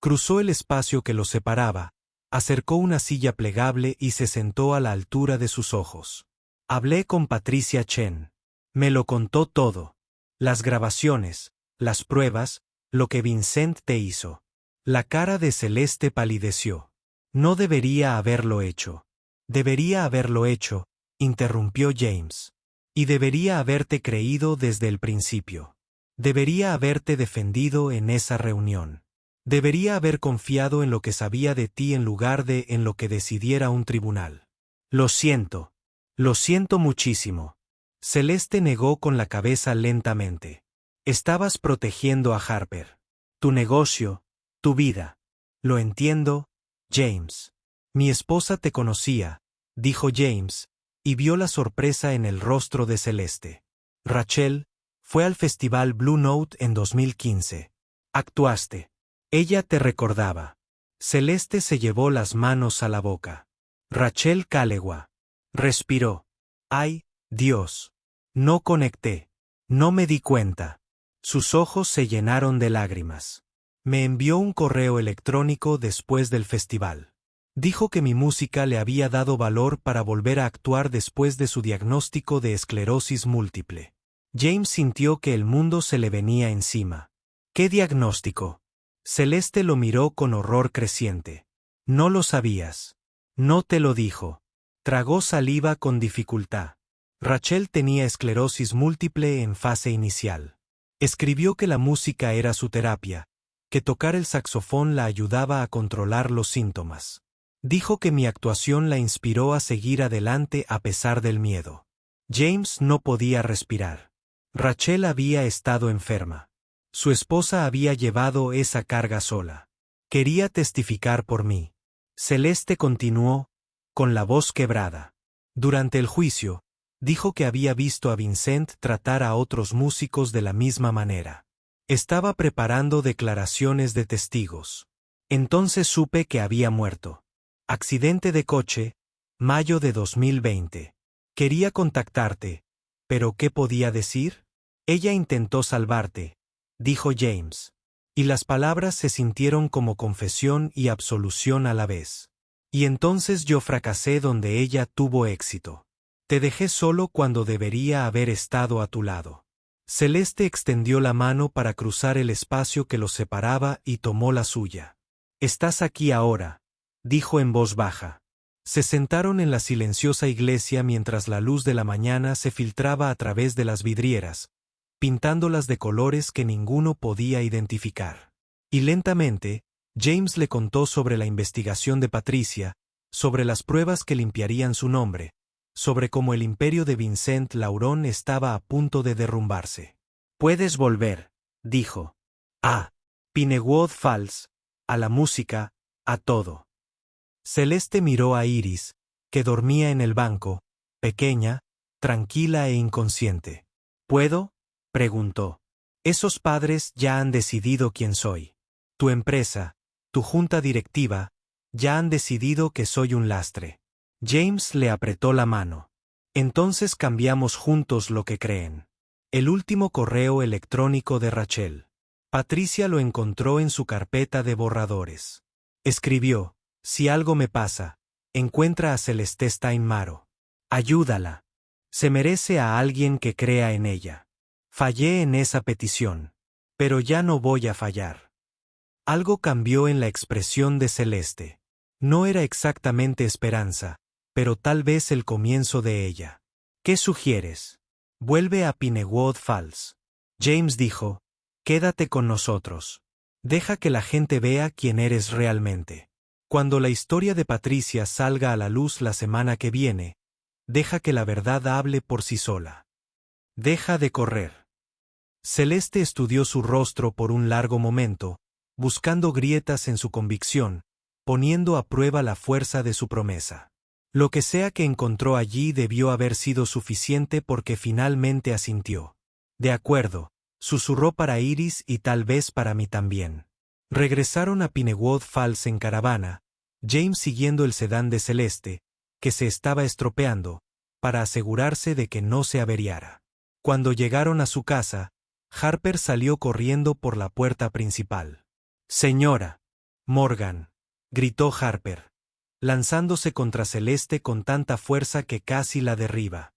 Cruzó el espacio que los separaba, acercó una silla plegable y se sentó a la altura de sus ojos. Hablé con Patricia Chen. Me lo contó todo. Las grabaciones, las pruebas, lo que Vincent te hizo. La cara de Celeste palideció. No debería haberlo hecho. Debería haberlo hecho, interrumpió James. Y debería haberte creído desde el principio. Debería haberte defendido en esa reunión. Debería haber confiado en lo que sabía de ti en lugar de en lo que decidiera un tribunal. Lo siento. Lo siento muchísimo. Celeste negó con la cabeza lentamente. Estabas protegiendo a Harper. Tu negocio, tu vida. Lo entiendo, James. Mi esposa te conocía, dijo James, y vio la sorpresa en el rostro de Celeste. Rachel fue al festival Blue Note en 2015. Actuaste. Ella te recordaba. Celeste se llevó las manos a la boca. Rachel Calewa. Respiró. ¡Ay, Dios! No conecté. No me di cuenta. Sus ojos se llenaron de lágrimas. Me envió un correo electrónico después del festival. Dijo que mi música le había dado valor para volver a actuar después de su diagnóstico de esclerosis múltiple. James sintió que el mundo se le venía encima. ¿Qué diagnóstico? Celeste lo miró con horror creciente. No lo sabías. No te lo dijo. Tragó saliva con dificultad. Rachel tenía esclerosis múltiple en fase inicial. Escribió que la música era su terapia, que tocar el saxofón la ayudaba a controlar los síntomas. Dijo que mi actuación la inspiró a seguir adelante a pesar del miedo. James no podía respirar. Rachel había estado enferma. Su esposa había llevado esa carga sola. Quería testificar por mí. Celeste continuó, con la voz quebrada. Durante el juicio, dijo que había visto a Vincent tratar a otros músicos de la misma manera. Estaba preparando declaraciones de testigos. Entonces supe que había muerto. Accidente de coche, mayo de 2020. Quería contactarte, pero ¿qué podía decir? Ella intentó salvarte, dijo James. Y las palabras se sintieron como confesión y absolución a la vez. Y entonces yo fracasé donde ella tuvo éxito. Te dejé solo cuando debería haber estado a tu lado. Celeste extendió la mano para cruzar el espacio que los separaba y tomó la suya. Estás aquí ahora, dijo en voz baja. Se sentaron en la silenciosa iglesia mientras la luz de la mañana se filtraba a través de las vidrieras, pintándolas de colores que ninguno podía identificar. Y lentamente, James le contó sobre la investigación de Patricia, sobre las pruebas que limpiarían su nombre, sobre cómo el imperio de Vincent Laurent estaba a punto de derrumbarse. Puedes volver, dijo. A Pinewood Falls, a la música, a todo. Celeste miró a Iris, que dormía en el banco, pequeña, tranquila e inconsciente. ¿Puedo? Preguntó. Esos padres ya han decidido quién soy. Tu empresa, tu junta directiva, ya han decidido que soy un lastre. James le apretó la mano. Entonces cambiamos juntos lo que creen. El último correo electrónico de Rachel. Patricia lo encontró en su carpeta de borradores. Escribió, si algo me pasa, encuentra a Celeste Steinmaro. Ayúdala. Se merece a alguien que crea en ella. Fallé en esa petición. Pero ya no voy a fallar. Algo cambió en la expresión de Celeste. No era exactamente esperanza, pero tal vez el comienzo de ella. ¿Qué sugieres? Vuelve a Pinewood Falls. James dijo, quédate con nosotros. Deja que la gente vea quién eres realmente. Cuando la historia de Patricia salga a la luz la semana que viene, deja que la verdad hable por sí sola. Deja de correr. Celeste estudió su rostro por un largo momento, buscando grietas en su convicción, poniendo a prueba la fuerza de su promesa. Lo que sea que encontró allí debió haber sido suficiente porque finalmente asintió. De acuerdo, susurró para Iris y tal vez para mí también. Regresaron a Pinewood Falls en caravana, James siguiendo el sedán de Celeste, que se estaba estropeando, para asegurarse de que no se averiara. Cuando llegaron a su casa, Harper salió corriendo por la puerta principal. «Señora Morgan», gritó Harper, lanzándose contra Celeste con tanta fuerza que casi la derriba.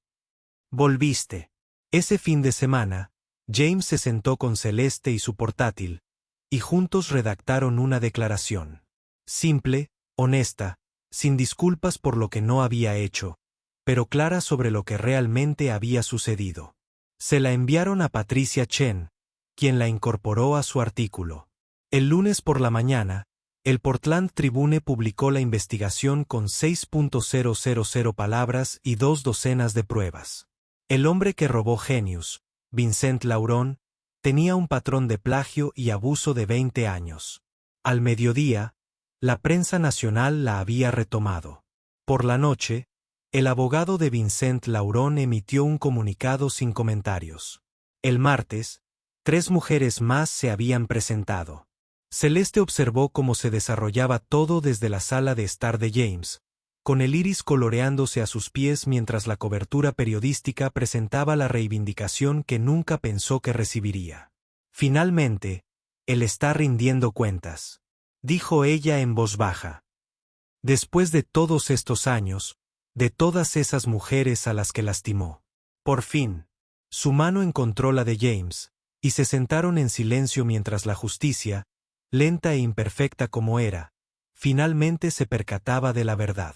«Volviste». Ese fin de semana, James se sentó con Celeste y su portátil, y juntos redactaron una declaración. Simple, honesta, sin disculpas por lo que no había hecho, pero clara sobre lo que realmente había sucedido. Se la enviaron a Patricia Chen, quien la incorporó a su artículo. El lunes por la mañana, el Portland Tribune publicó la investigación con 6.000 palabras y 2 docenas de pruebas. El hombre que robó Genius, Vincent Lauron, tenía un patrón de plagio y abuso de 20 años. Al mediodía, la prensa nacional la había retomado. Por la noche, el abogado de Vincent Lauron emitió un comunicado sin comentarios. El martes, 3 mujeres más se habían presentado. Celeste observó cómo se desarrollaba todo desde la sala de estar de James, con el iris coloreándose a sus pies mientras la cobertura periodística presentaba la reivindicación que nunca pensó que recibiría. Finalmente, él está rindiendo cuentas, dijo ella en voz baja. Después de todos estos años, de todas esas mujeres a las que lastimó. Por fin, su mano encontró la de James, y se sentaron en silencio mientras la justicia, lenta e imperfecta como era, finalmente se percataba de la verdad.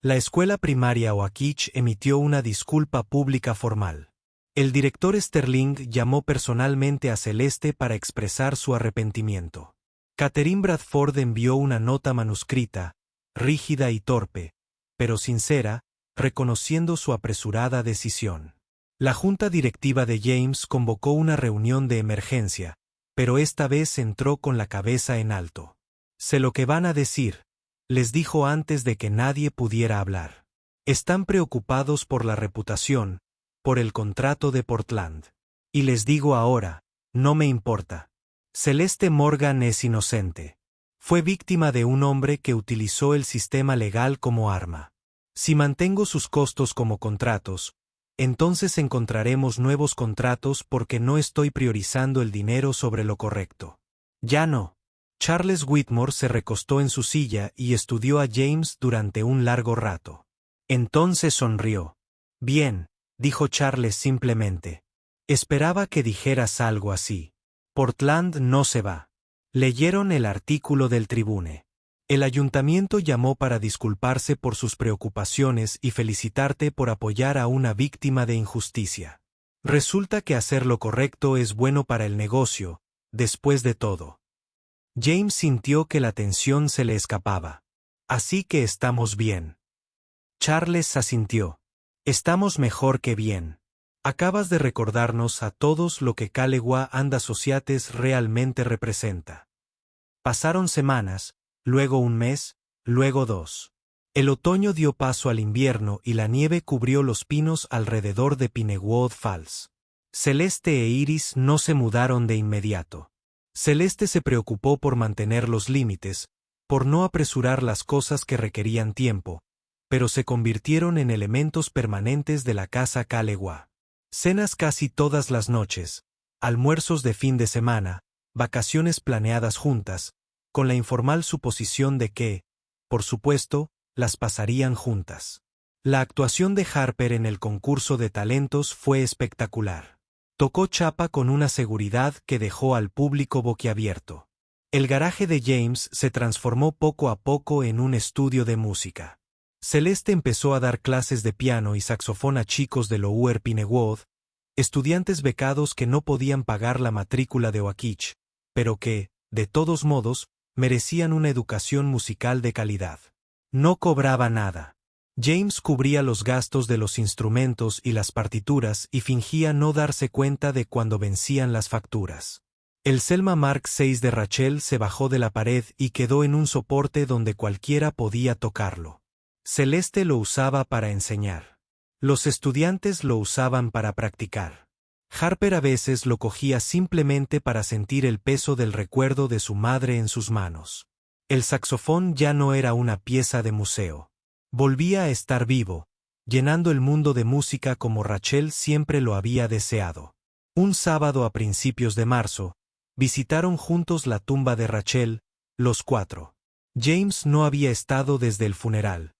La escuela primaria Oakich emitió una disculpa pública formal. El director Sterling llamó personalmente a Celeste para expresar su arrepentimiento. Catherine Bradford envió una nota manuscrita, rígida y torpe, pero sincera, reconociendo su apresurada decisión. La junta directiva de James convocó una reunión de emergencia, pero esta vez entró con la cabeza en alto. «Sé lo que van a decir», les dijo antes de que nadie pudiera hablar. «Están preocupados por la reputación, por el contrato de Portland. Y les digo ahora, no me importa. Celeste Morgan es inocente. Fue víctima de un hombre que utilizó el sistema legal como arma. Si mantengo sus costos como contratos, entonces encontraremos nuevos contratos porque no estoy priorizando el dinero sobre lo correcto. Ya no». Charles Whitmore se recostó en su silla y estudió a James durante un largo rato. Entonces sonrió. «Bien», dijo Charles simplemente. «Esperaba que dijeras algo así. Portland no se va». Leyeron el artículo del Tribune. El ayuntamiento llamó para disculparse por sus preocupaciones y felicitarte por apoyar a una víctima de injusticia. Resulta que hacer lo correcto es bueno para el negocio, después de todo. James sintió que la tensión se le escapaba. «Así que estamos bien». Charles asintió. «Estamos mejor que bien. Acabas de recordarnos a todos lo que Kalewa and Associates realmente representa». Pasaron semanas, luego un mes, luego 2. El otoño dio paso al invierno y la nieve cubrió los pinos alrededor de Pinewood Falls. Celeste e Iris no se mudaron de inmediato. Celeste se preocupó por mantener los límites, por no apresurar las cosas que requerían tiempo, pero se convirtieron en elementos permanentes de la casa Kalewa. Cenas casi todas las noches, almuerzos de fin de semana, vacaciones planeadas juntas, con la informal suposición de que, por supuesto, las pasarían juntas. La actuación de Harper en el concurso de talentos fue espectacular. Tocó chapa con una seguridad que dejó al público boquiabierto. El garaje de James se transformó poco a poco en un estudio de música. Celeste empezó a dar clases de piano y saxofón a chicos de Lower Pinewood, estudiantes becados que no podían pagar la matrícula de Oakich, pero que, de todos modos, merecían una educación musical de calidad. No cobraba nada. James cubría los gastos de los instrumentos y las partituras y fingía no darse cuenta de cuando vencían las facturas. El Selma Mark VI de Rachel se bajó de la pared y quedó en un soporte donde cualquiera podía tocarlo. Celeste lo usaba para enseñar. Los estudiantes lo usaban para practicar. Harper a veces lo cogía simplemente para sentir el peso del recuerdo de su madre en sus manos. El saxofón ya no era una pieza de museo. Volvía a estar vivo, llenando el mundo de música como Rachel siempre lo había deseado. Un sábado a principios de marzo, visitaron juntos la tumba de Rachel, los cuatro. James no había estado desde el funeral.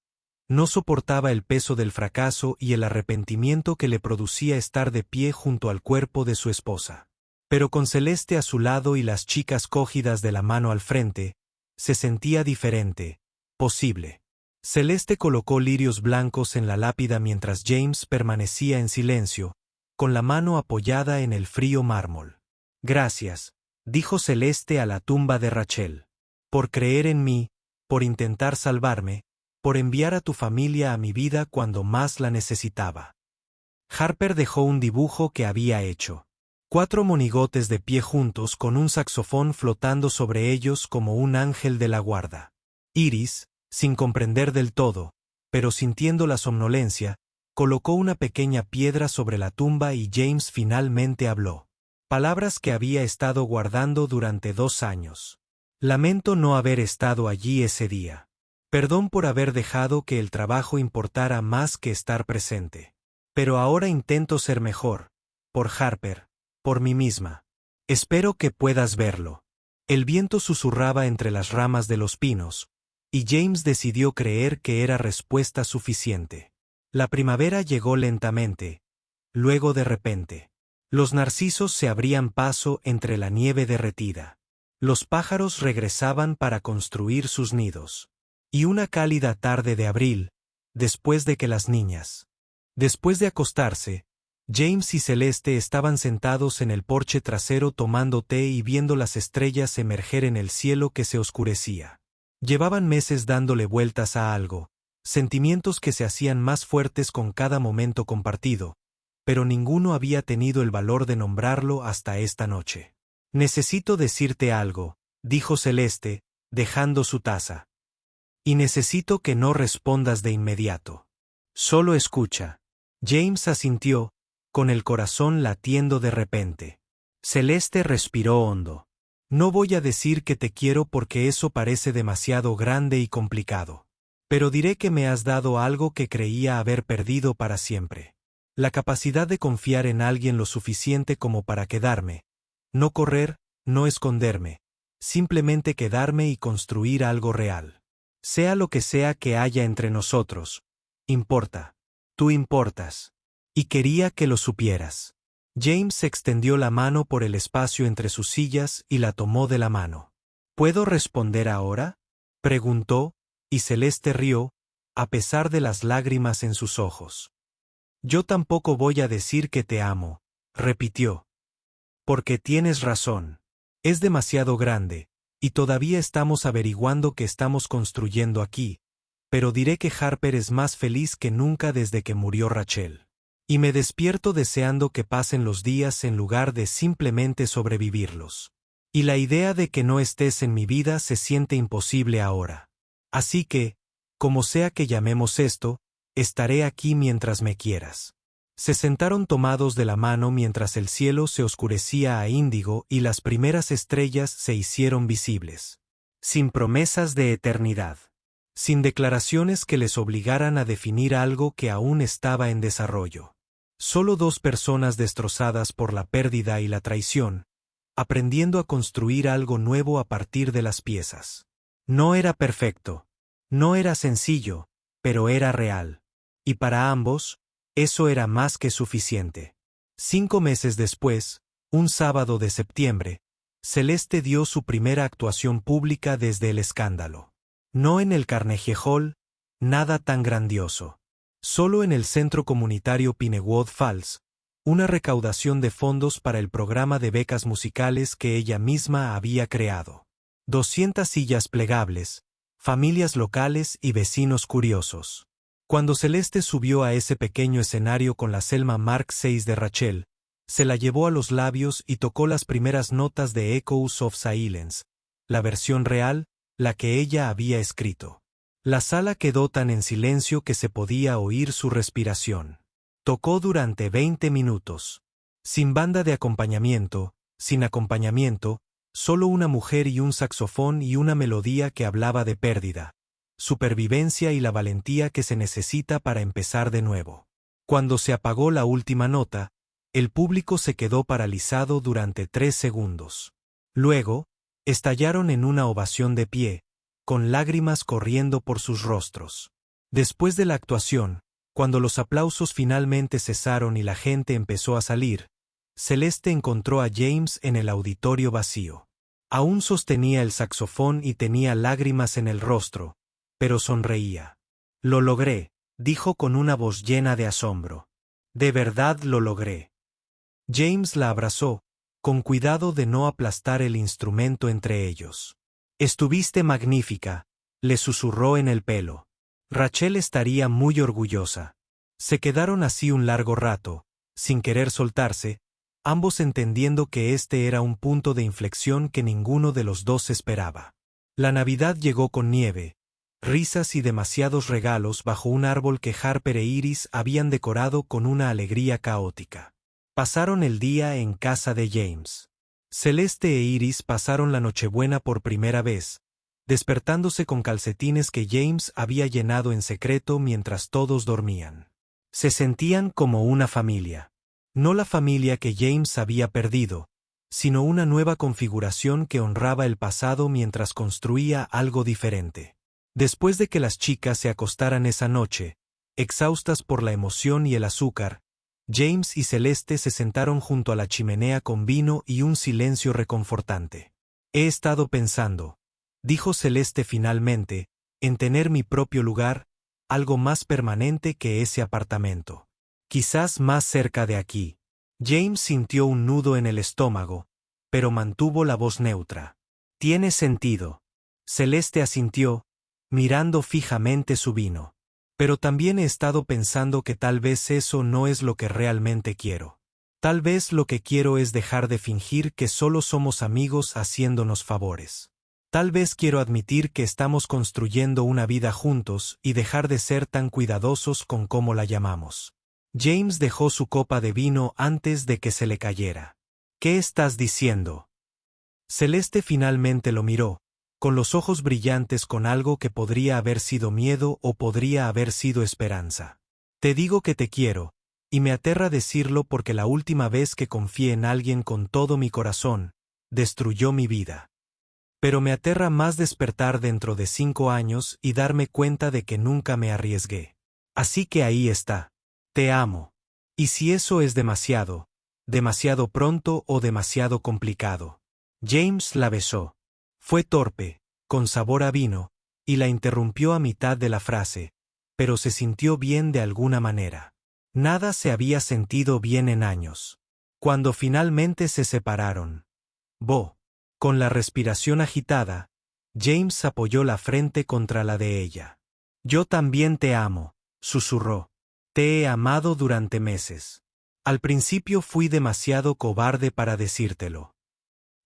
No soportaba el peso del fracaso y el arrepentimiento que le producía estar de pie junto al cuerpo de su esposa. Pero con Celeste a su lado y las chicas cogidas de la mano al frente, se sentía diferente, posible. Celeste colocó lirios blancos en la lápida mientras James permanecía en silencio, con la mano apoyada en el frío mármol. Gracias, dijo Celeste a la tumba de Rachel. Por creer en mí, por intentar salvarme, por enviar a tu familia a mi vida cuando más la necesitaba. Harper dejó un dibujo que había hecho. 4 monigotes de pie juntos con un saxofón flotando sobre ellos como un ángel de la guarda. Iris, sin comprender del todo, pero sintiendo la somnolencia, colocó una pequeña piedra sobre la tumba y James finalmente habló. Palabras que había estado guardando durante 2 años. Lamento no haber estado allí ese día. Perdón por haber dejado que el trabajo importara más que estar presente. Pero ahora intento ser mejor, por Harper, por mí misma. Espero que puedas verlo. El viento susurraba entre las ramas de los pinos, y James decidió creer que era respuesta suficiente. La primavera llegó lentamente, luego de repente. Los narcisos se abrían paso entre la nieve derretida. Los pájaros regresaban para construir sus nidos. Y una cálida tarde de abril, después de que acostarse, James y Celeste estaban sentados en el porche trasero tomando té y viendo las estrellas emerger en el cielo que se oscurecía. Llevaban meses dándole vueltas a algo, sentimientos que se hacían más fuertes con cada momento compartido, pero ninguno había tenido el valor de nombrarlo hasta esta noche. Necesito decirte algo, dijo Celeste, dejando su taza. Y necesito que no respondas de inmediato. Solo escucha. James asintió, con el corazón latiendo de repente. Celeste respiró hondo. No voy a decir que te quiero porque eso parece demasiado grande y complicado. Pero diré que me has dado algo que creía haber perdido para siempre. La capacidad de confiar en alguien lo suficiente como para quedarme. No correr, no esconderme. Simplemente quedarme y construir algo real. Sea lo que sea que haya entre nosotros, importa. Tú importas. Y quería que lo supieras. James extendió la mano por el espacio entre sus sillas y la tomó de la mano. ¿Puedo responder ahora?, preguntó, y Celeste rió, a pesar de las lágrimas en sus ojos. Yo tampoco voy a decir que te amo, repitió. Porque tienes razón. Es demasiado grande. Y todavía estamos averiguando qué estamos construyendo aquí, pero diré que Harper es más feliz que nunca desde que murió Rachel. Y me despierto deseando que pasen los días en lugar de simplemente sobrevivirlos. Y la idea de que no estés en mi vida se siente imposible ahora. Así que, como sea que llamemos esto, estaré aquí mientras me quieras. Se sentaron tomados de la mano mientras el cielo se oscurecía a índigo y las primeras estrellas se hicieron visibles. Sin promesas de eternidad. Sin declaraciones que les obligaran a definir algo que aún estaba en desarrollo. Solo 2 personas destrozadas por la pérdida y la traición, aprendiendo a construir algo nuevo a partir de las piezas. No era perfecto. No era sencillo, pero era real. Y para ambos, eso era más que suficiente. 5 meses después, un sábado de septiembre, Celeste dio su primera actuación pública desde el escándalo. No en el Carnegie Hall, nada tan grandioso. Solo en el Centro Comunitario Pinewood Falls, una recaudación de fondos para el programa de becas musicales que ella misma había creado. 200 sillas plegables, familias locales y vecinos curiosos. Cuando Celeste subió a ese pequeño escenario con la Selma Mark VI de Rachel, Se la llevó a los labios y tocó las primeras notas de Echoes of Silence, la versión real, la que ella había escrito. La sala quedó tan en silencio que se podía oír su respiración. Tocó durante 20 minutos. Sin banda de acompañamiento, sin acompañamiento, solo una mujer y un saxofón y una melodía que hablaba de pérdida, supervivencia y la valentía que se necesita para empezar de nuevo. Cuando se apagó la última nota, el público se quedó paralizado durante 3 segundos. Luego, estallaron en una ovación de pie, con lágrimas corriendo por sus rostros. Después de la actuación, cuando los aplausos finalmente cesaron y la gente empezó a salir, Celeste encontró a James en el auditorio vacío. Aún sostenía el saxofón y tenía lágrimas en el rostro, pero sonreía. «Lo logré», dijo con una voz llena de asombro. «De verdad lo logré». James la abrazó, con cuidado de no aplastar el instrumento entre ellos. «Estuviste magnífica», le susurró en el pelo. Rachel estaría muy orgullosa. Se quedaron así un largo rato, sin querer soltarse, ambos entendiendo que este era un punto de inflexión que ninguno de los dos esperaba. La Navidad llegó con nieve, risas y demasiados regalos bajo un árbol que Harper e Iris habían decorado con una alegría caótica. Pasaron el día en casa de James. Celeste e Iris pasaron la Nochebuena por primera vez, despertándose con calcetines que James había llenado en secreto mientras todos dormían. Se sentían como una familia. No la familia que James había perdido, sino una nueva configuración que honraba el pasado mientras construía algo diferente. Después de que las chicas se acostaran esa noche, exhaustas por la emoción y el azúcar, James y Celeste se sentaron junto a la chimenea con vino y un silencio reconfortante. «He estado pensando», dijo Celeste finalmente, «en tener mi propio lugar, algo más permanente que ese apartamento. Quizás más cerca de aquí». James sintió un nudo en el estómago, pero mantuvo la voz neutra. «Tiene sentido». Celeste asintió, mirando fijamente su vino. «Pero también he estado pensando que tal vez eso no es lo que realmente quiero. Tal vez lo que quiero es dejar de fingir que solo somos amigos haciéndonos favores. Tal vez quiero admitir que estamos construyendo una vida juntos y dejar de ser tan cuidadosos con cómo la llamamos». James dejó su copa de vino antes de que se le cayera. «¿Qué estás diciendo?» Celeste finalmente lo miró, con los ojos brillantes con algo que podría haber sido miedo o podría haber sido esperanza. «Te digo que te quiero, y me aterra decirlo porque la última vez que confié en alguien con todo mi corazón, destruyó mi vida. Pero me aterra más despertar dentro de 5 años y darme cuenta de que nunca me arriesgué. Así que ahí está. Te amo. Y si eso es demasiado pronto o demasiado complicado». James la besó. Fue torpe, con sabor a vino, y la interrumpió a mitad de la frase, pero se sintió bien de alguna manera. Nada se había sentido bien en años. Cuando finalmente se separaron. Con la respiración agitada, James apoyó la frente contra la de ella. «Yo también te amo», susurró. «Te he amado durante meses. Al principio fui demasiado cobarde para decírtelo».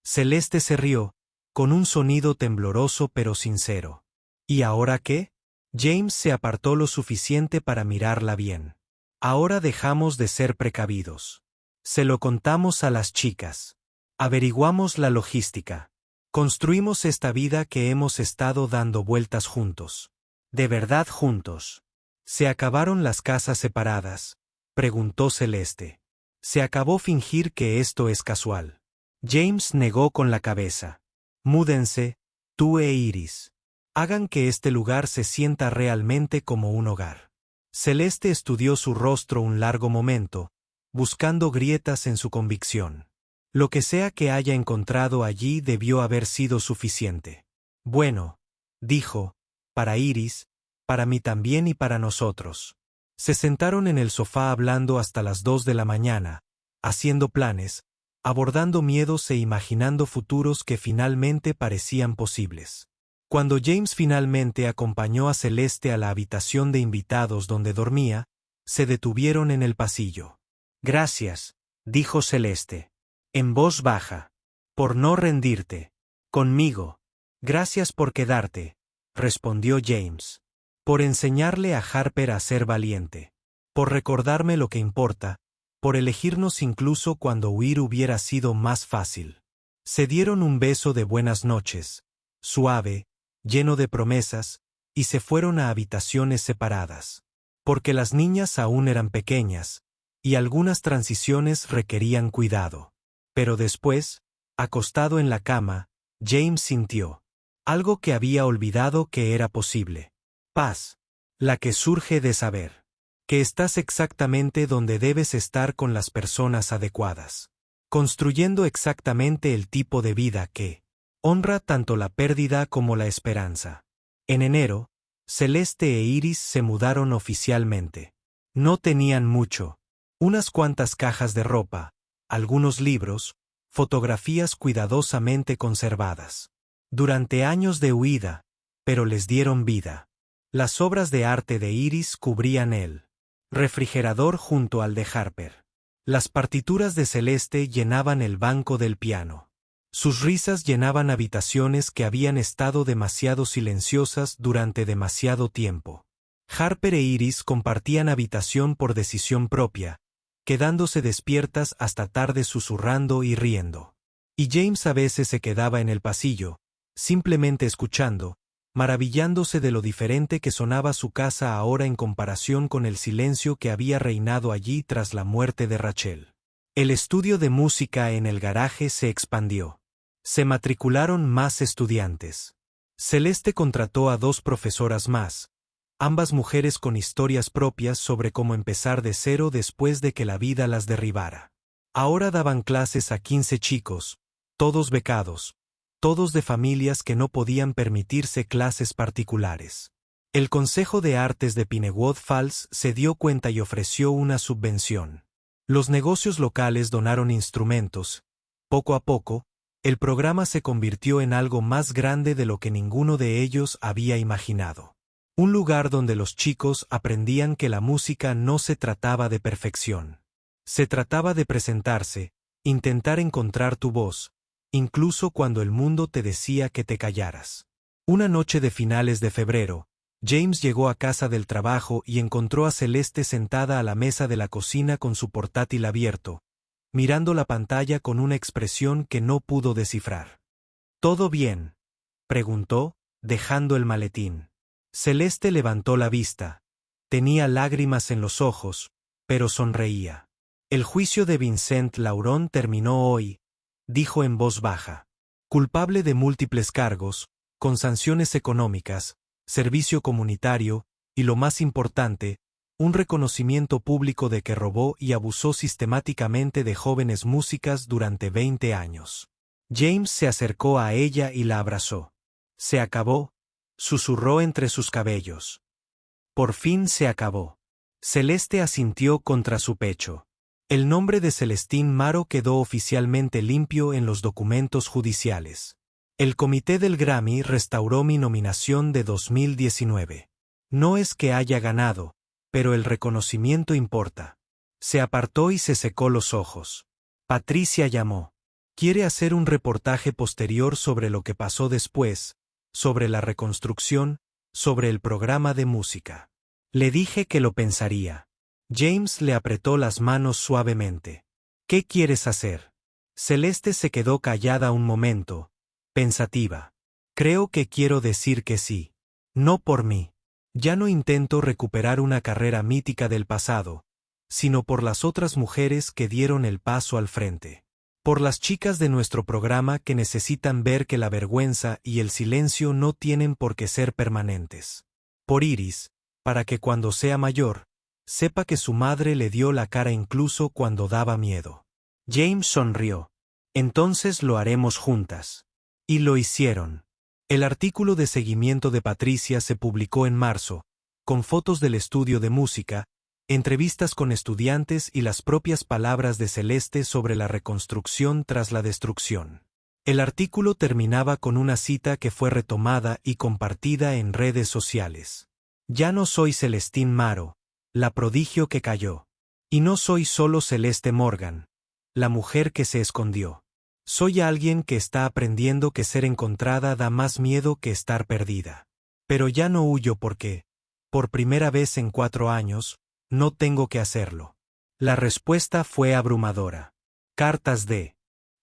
Celeste se rió, con un sonido tembloroso pero sincero. «¿Y ahora qué?» James se apartó lo suficiente para mirarla bien. «Ahora dejamos de ser precavidos. Se lo contamos a las chicas. Averiguamos la logística. Construimos esta vida que hemos estado dando vueltas juntos. De verdad juntos». «¿Se acabaron las casas separadas?», preguntó Celeste. «Se acabó fingir que esto es casual». James negó con la cabeza. «Múdense, tú e Iris. Hagan que este lugar se sienta realmente como un hogar». Celeste estudió su rostro un largo momento, buscando grietas en su convicción. Lo que sea que haya encontrado allí debió haber sido suficiente. «Bueno», dijo, «para Iris, para mí también y para nosotros». Se sentaron en el sofá hablando hasta las 2 de la mañana, haciendo planes, abordando miedos e imaginando futuros que finalmente parecían posibles. Cuando James finalmente acompañó a Celeste a la habitación de invitados donde dormía, se detuvieron en el pasillo. «Gracias», dijo Celeste, en voz baja. Por no rendirte. Conmigo. Gracias por quedarte, respondió James. Por enseñarle a Harper a ser valiente. Por recordarme lo que importa, por elegirnos incluso cuando huir hubiera sido más fácil. Se dieron un beso de buenas noches, suave, lleno de promesas, y se fueron a habitaciones separadas. Porque las niñas aún eran pequeñas, y algunas transiciones requerían cuidado. Pero después, acostado en la cama, James sintió algo que había olvidado que era posible. Paz. La que surge de saber que estás exactamente donde debes estar con las personas adecuadas. Construyendo exactamente el tipo de vida que honra tanto la pérdida como la esperanza. En enero, Celeste e Iris se mudaron oficialmente. No tenían mucho. Unas cuantas cajas de ropa, algunos libros, fotografías cuidadosamente conservadas. Durante años de huida, pero les dieron vida. Las obras de arte de Iris cubrían el refrigerador junto al de Harper. Las partituras de Celeste llenaban el banco del piano. Sus risas llenaban habitaciones que habían estado demasiado silenciosas durante demasiado tiempo. Harper e Iris compartían habitación por decisión propia, quedándose despiertas hasta tarde susurrando y riendo. Y James a veces se quedaba en el pasillo, simplemente escuchando, maravillándose de lo diferente que sonaba su casa ahora en comparación con el silencio que había reinado allí tras la muerte de Rachel. El estudio de música en el garaje se expandió. Se matricularon más estudiantes. Celeste contrató a 2 profesoras más, ambas mujeres con historias propias sobre cómo empezar de cero después de que la vida las derribara. Ahora daban clases a 15 chicos, todos becados, todos de familias que no podían permitirse clases particulares. El Consejo de Artes de Pinewood Falls se dio cuenta y ofreció una subvención. Los negocios locales donaron instrumentos. Poco a poco, el programa se convirtió en algo más grande de lo que ninguno de ellos había imaginado. Un lugar donde los chicos aprendían que la música no se trataba de perfección. Se trataba de presentarse, intentar encontrar tu voz, incluso cuando el mundo te decía que te callaras. Una noche de finales de febrero, James llegó a casa del trabajo y encontró a Celeste sentada a la mesa de la cocina con su portátil abierto, mirando la pantalla con una expresión que no pudo descifrar. ¿Todo bien?, preguntó, dejando el maletín. Celeste levantó la vista. Tenía lágrimas en los ojos, pero sonreía. El juicio de Vincent Laurent terminó hoy, dijo en voz baja. Culpable de múltiples cargos, con sanciones económicas, servicio comunitario, y lo más importante, un reconocimiento público de que robó y abusó sistemáticamente de jóvenes músicas durante 20 años. James se acercó a ella y la abrazó. Se acabó, susurró entre sus cabellos. Por fin se acabó. Celeste asintió contra su pecho. El nombre de Celestine Maro quedó oficialmente limpio en los documentos judiciales. El comité del Grammy restauró mi nominación de 2019. No es que haya ganado, pero el reconocimiento importa. Se apartó y se secó los ojos. Patricia llamó. Quiere hacer un reportaje posterior sobre lo que pasó después, sobre la reconstrucción, sobre el programa de música. Le dije que lo pensaría. James le apretó las manos suavemente. ¿Qué quieres hacer? Celeste se quedó callada un momento, pensativa. Creo que quiero decir que sí. No por mí. Ya no intento recuperar una carrera mítica del pasado, sino por las otras mujeres que dieron el paso al frente. Por las chicas de nuestro programa que necesitan ver que la vergüenza y el silencio no tienen por qué ser permanentes. Por Iris, para que cuando sea mayor, sepa que su madre le dio la cara incluso cuando daba miedo. James sonrió. Entonces lo haremos juntas. Y lo hicieron. El artículo de seguimiento de Patricia se publicó en marzo, con fotos del estudio de música, entrevistas con estudiantes y las propias palabras de Celeste sobre la reconstrucción tras la destrucción. El artículo terminaba con una cita que fue retomada y compartida en redes sociales. Ya no soy Celestine Maro, la prodigio que cayó. Y no soy solo Celeste Morgan. la mujer que se escondió. Soy alguien que está aprendiendo que ser encontrada da más miedo que estar perdida. Pero ya no huyo porque, por primera vez en 4 años, no tengo que hacerlo. La respuesta fue abrumadora. Cartas de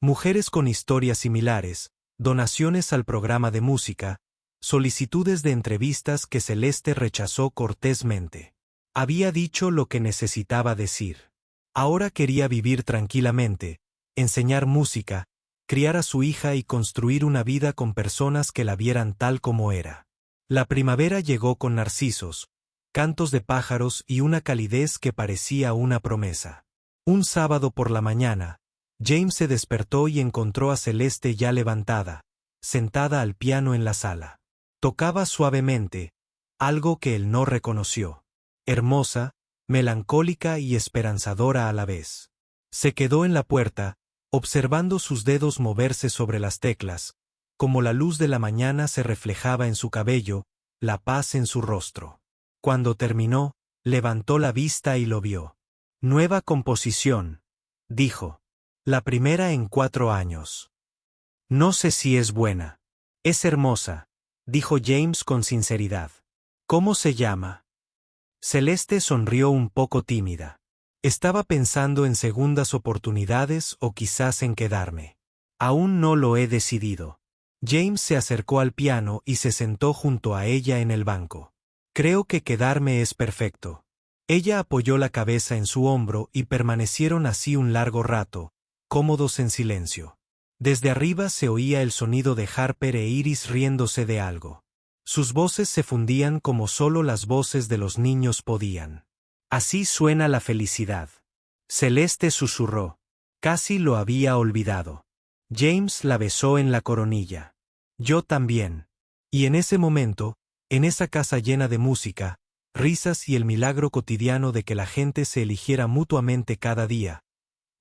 mujeres con historias similares, donaciones al programa de música, solicitudes de entrevistas que Celeste rechazó cortésmente. Había dicho lo que necesitaba decir. Ahora quería vivir tranquilamente, enseñar música, criar a su hija y construir una vida con personas que la vieran tal como era. La primavera llegó con narcisos, cantos de pájaros y una calidez que parecía una promesa. Un sábado por la mañana, James se despertó y encontró a Celeste ya levantada, sentada al piano en la sala. Tocaba suavemente, algo que él no reconoció. Hermosa, melancólica y esperanzadora a la vez. Se quedó en la puerta, observando sus dedos moverse sobre las teclas, como la luz de la mañana se reflejaba en su cabello, la paz en su rostro. Cuando terminó, levantó la vista y lo vio. Nueva composición, dijo. La primera en 4 años. No sé si es buena. Es hermosa, dijo James con sinceridad. ¿Cómo se llama? Celeste sonrió un poco tímida. Estaba pensando en segundas oportunidades o quizás en quedarme. Aún no lo he decidido. James se acercó al piano y se sentó junto a ella en el banco. Creo que quedarme es perfecto. Ella apoyó la cabeza en su hombro y permanecieron así un largo rato, cómodos en silencio. Desde arriba se oía el sonido de Harper e Iris riéndose de algo. Sus voces se fundían como solo las voces de los niños podían. Así suena la felicidad. Celeste susurró. Casi lo había olvidado. James la besó en la coronilla. Yo también. Y en ese momento, en esa casa llena de música, risas y el milagro cotidiano de que la gente se eligiera mutuamente cada día,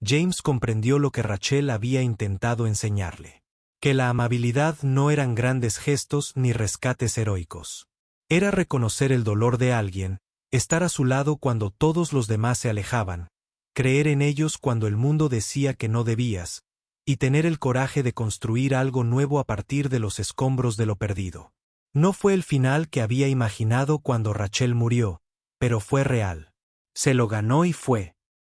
James comprendió lo que Rachel había intentado enseñarle. Que la amabilidad no eran grandes gestos ni rescates heroicos. Era reconocer el dolor de alguien, estar a su lado cuando todos los demás se alejaban, creer en ellos cuando el mundo decía que no debías, y tener el coraje de construir algo nuevo a partir de los escombros de lo perdido. No fue el final que había imaginado cuando Rachel murió, pero fue real. Se lo ganó y fue.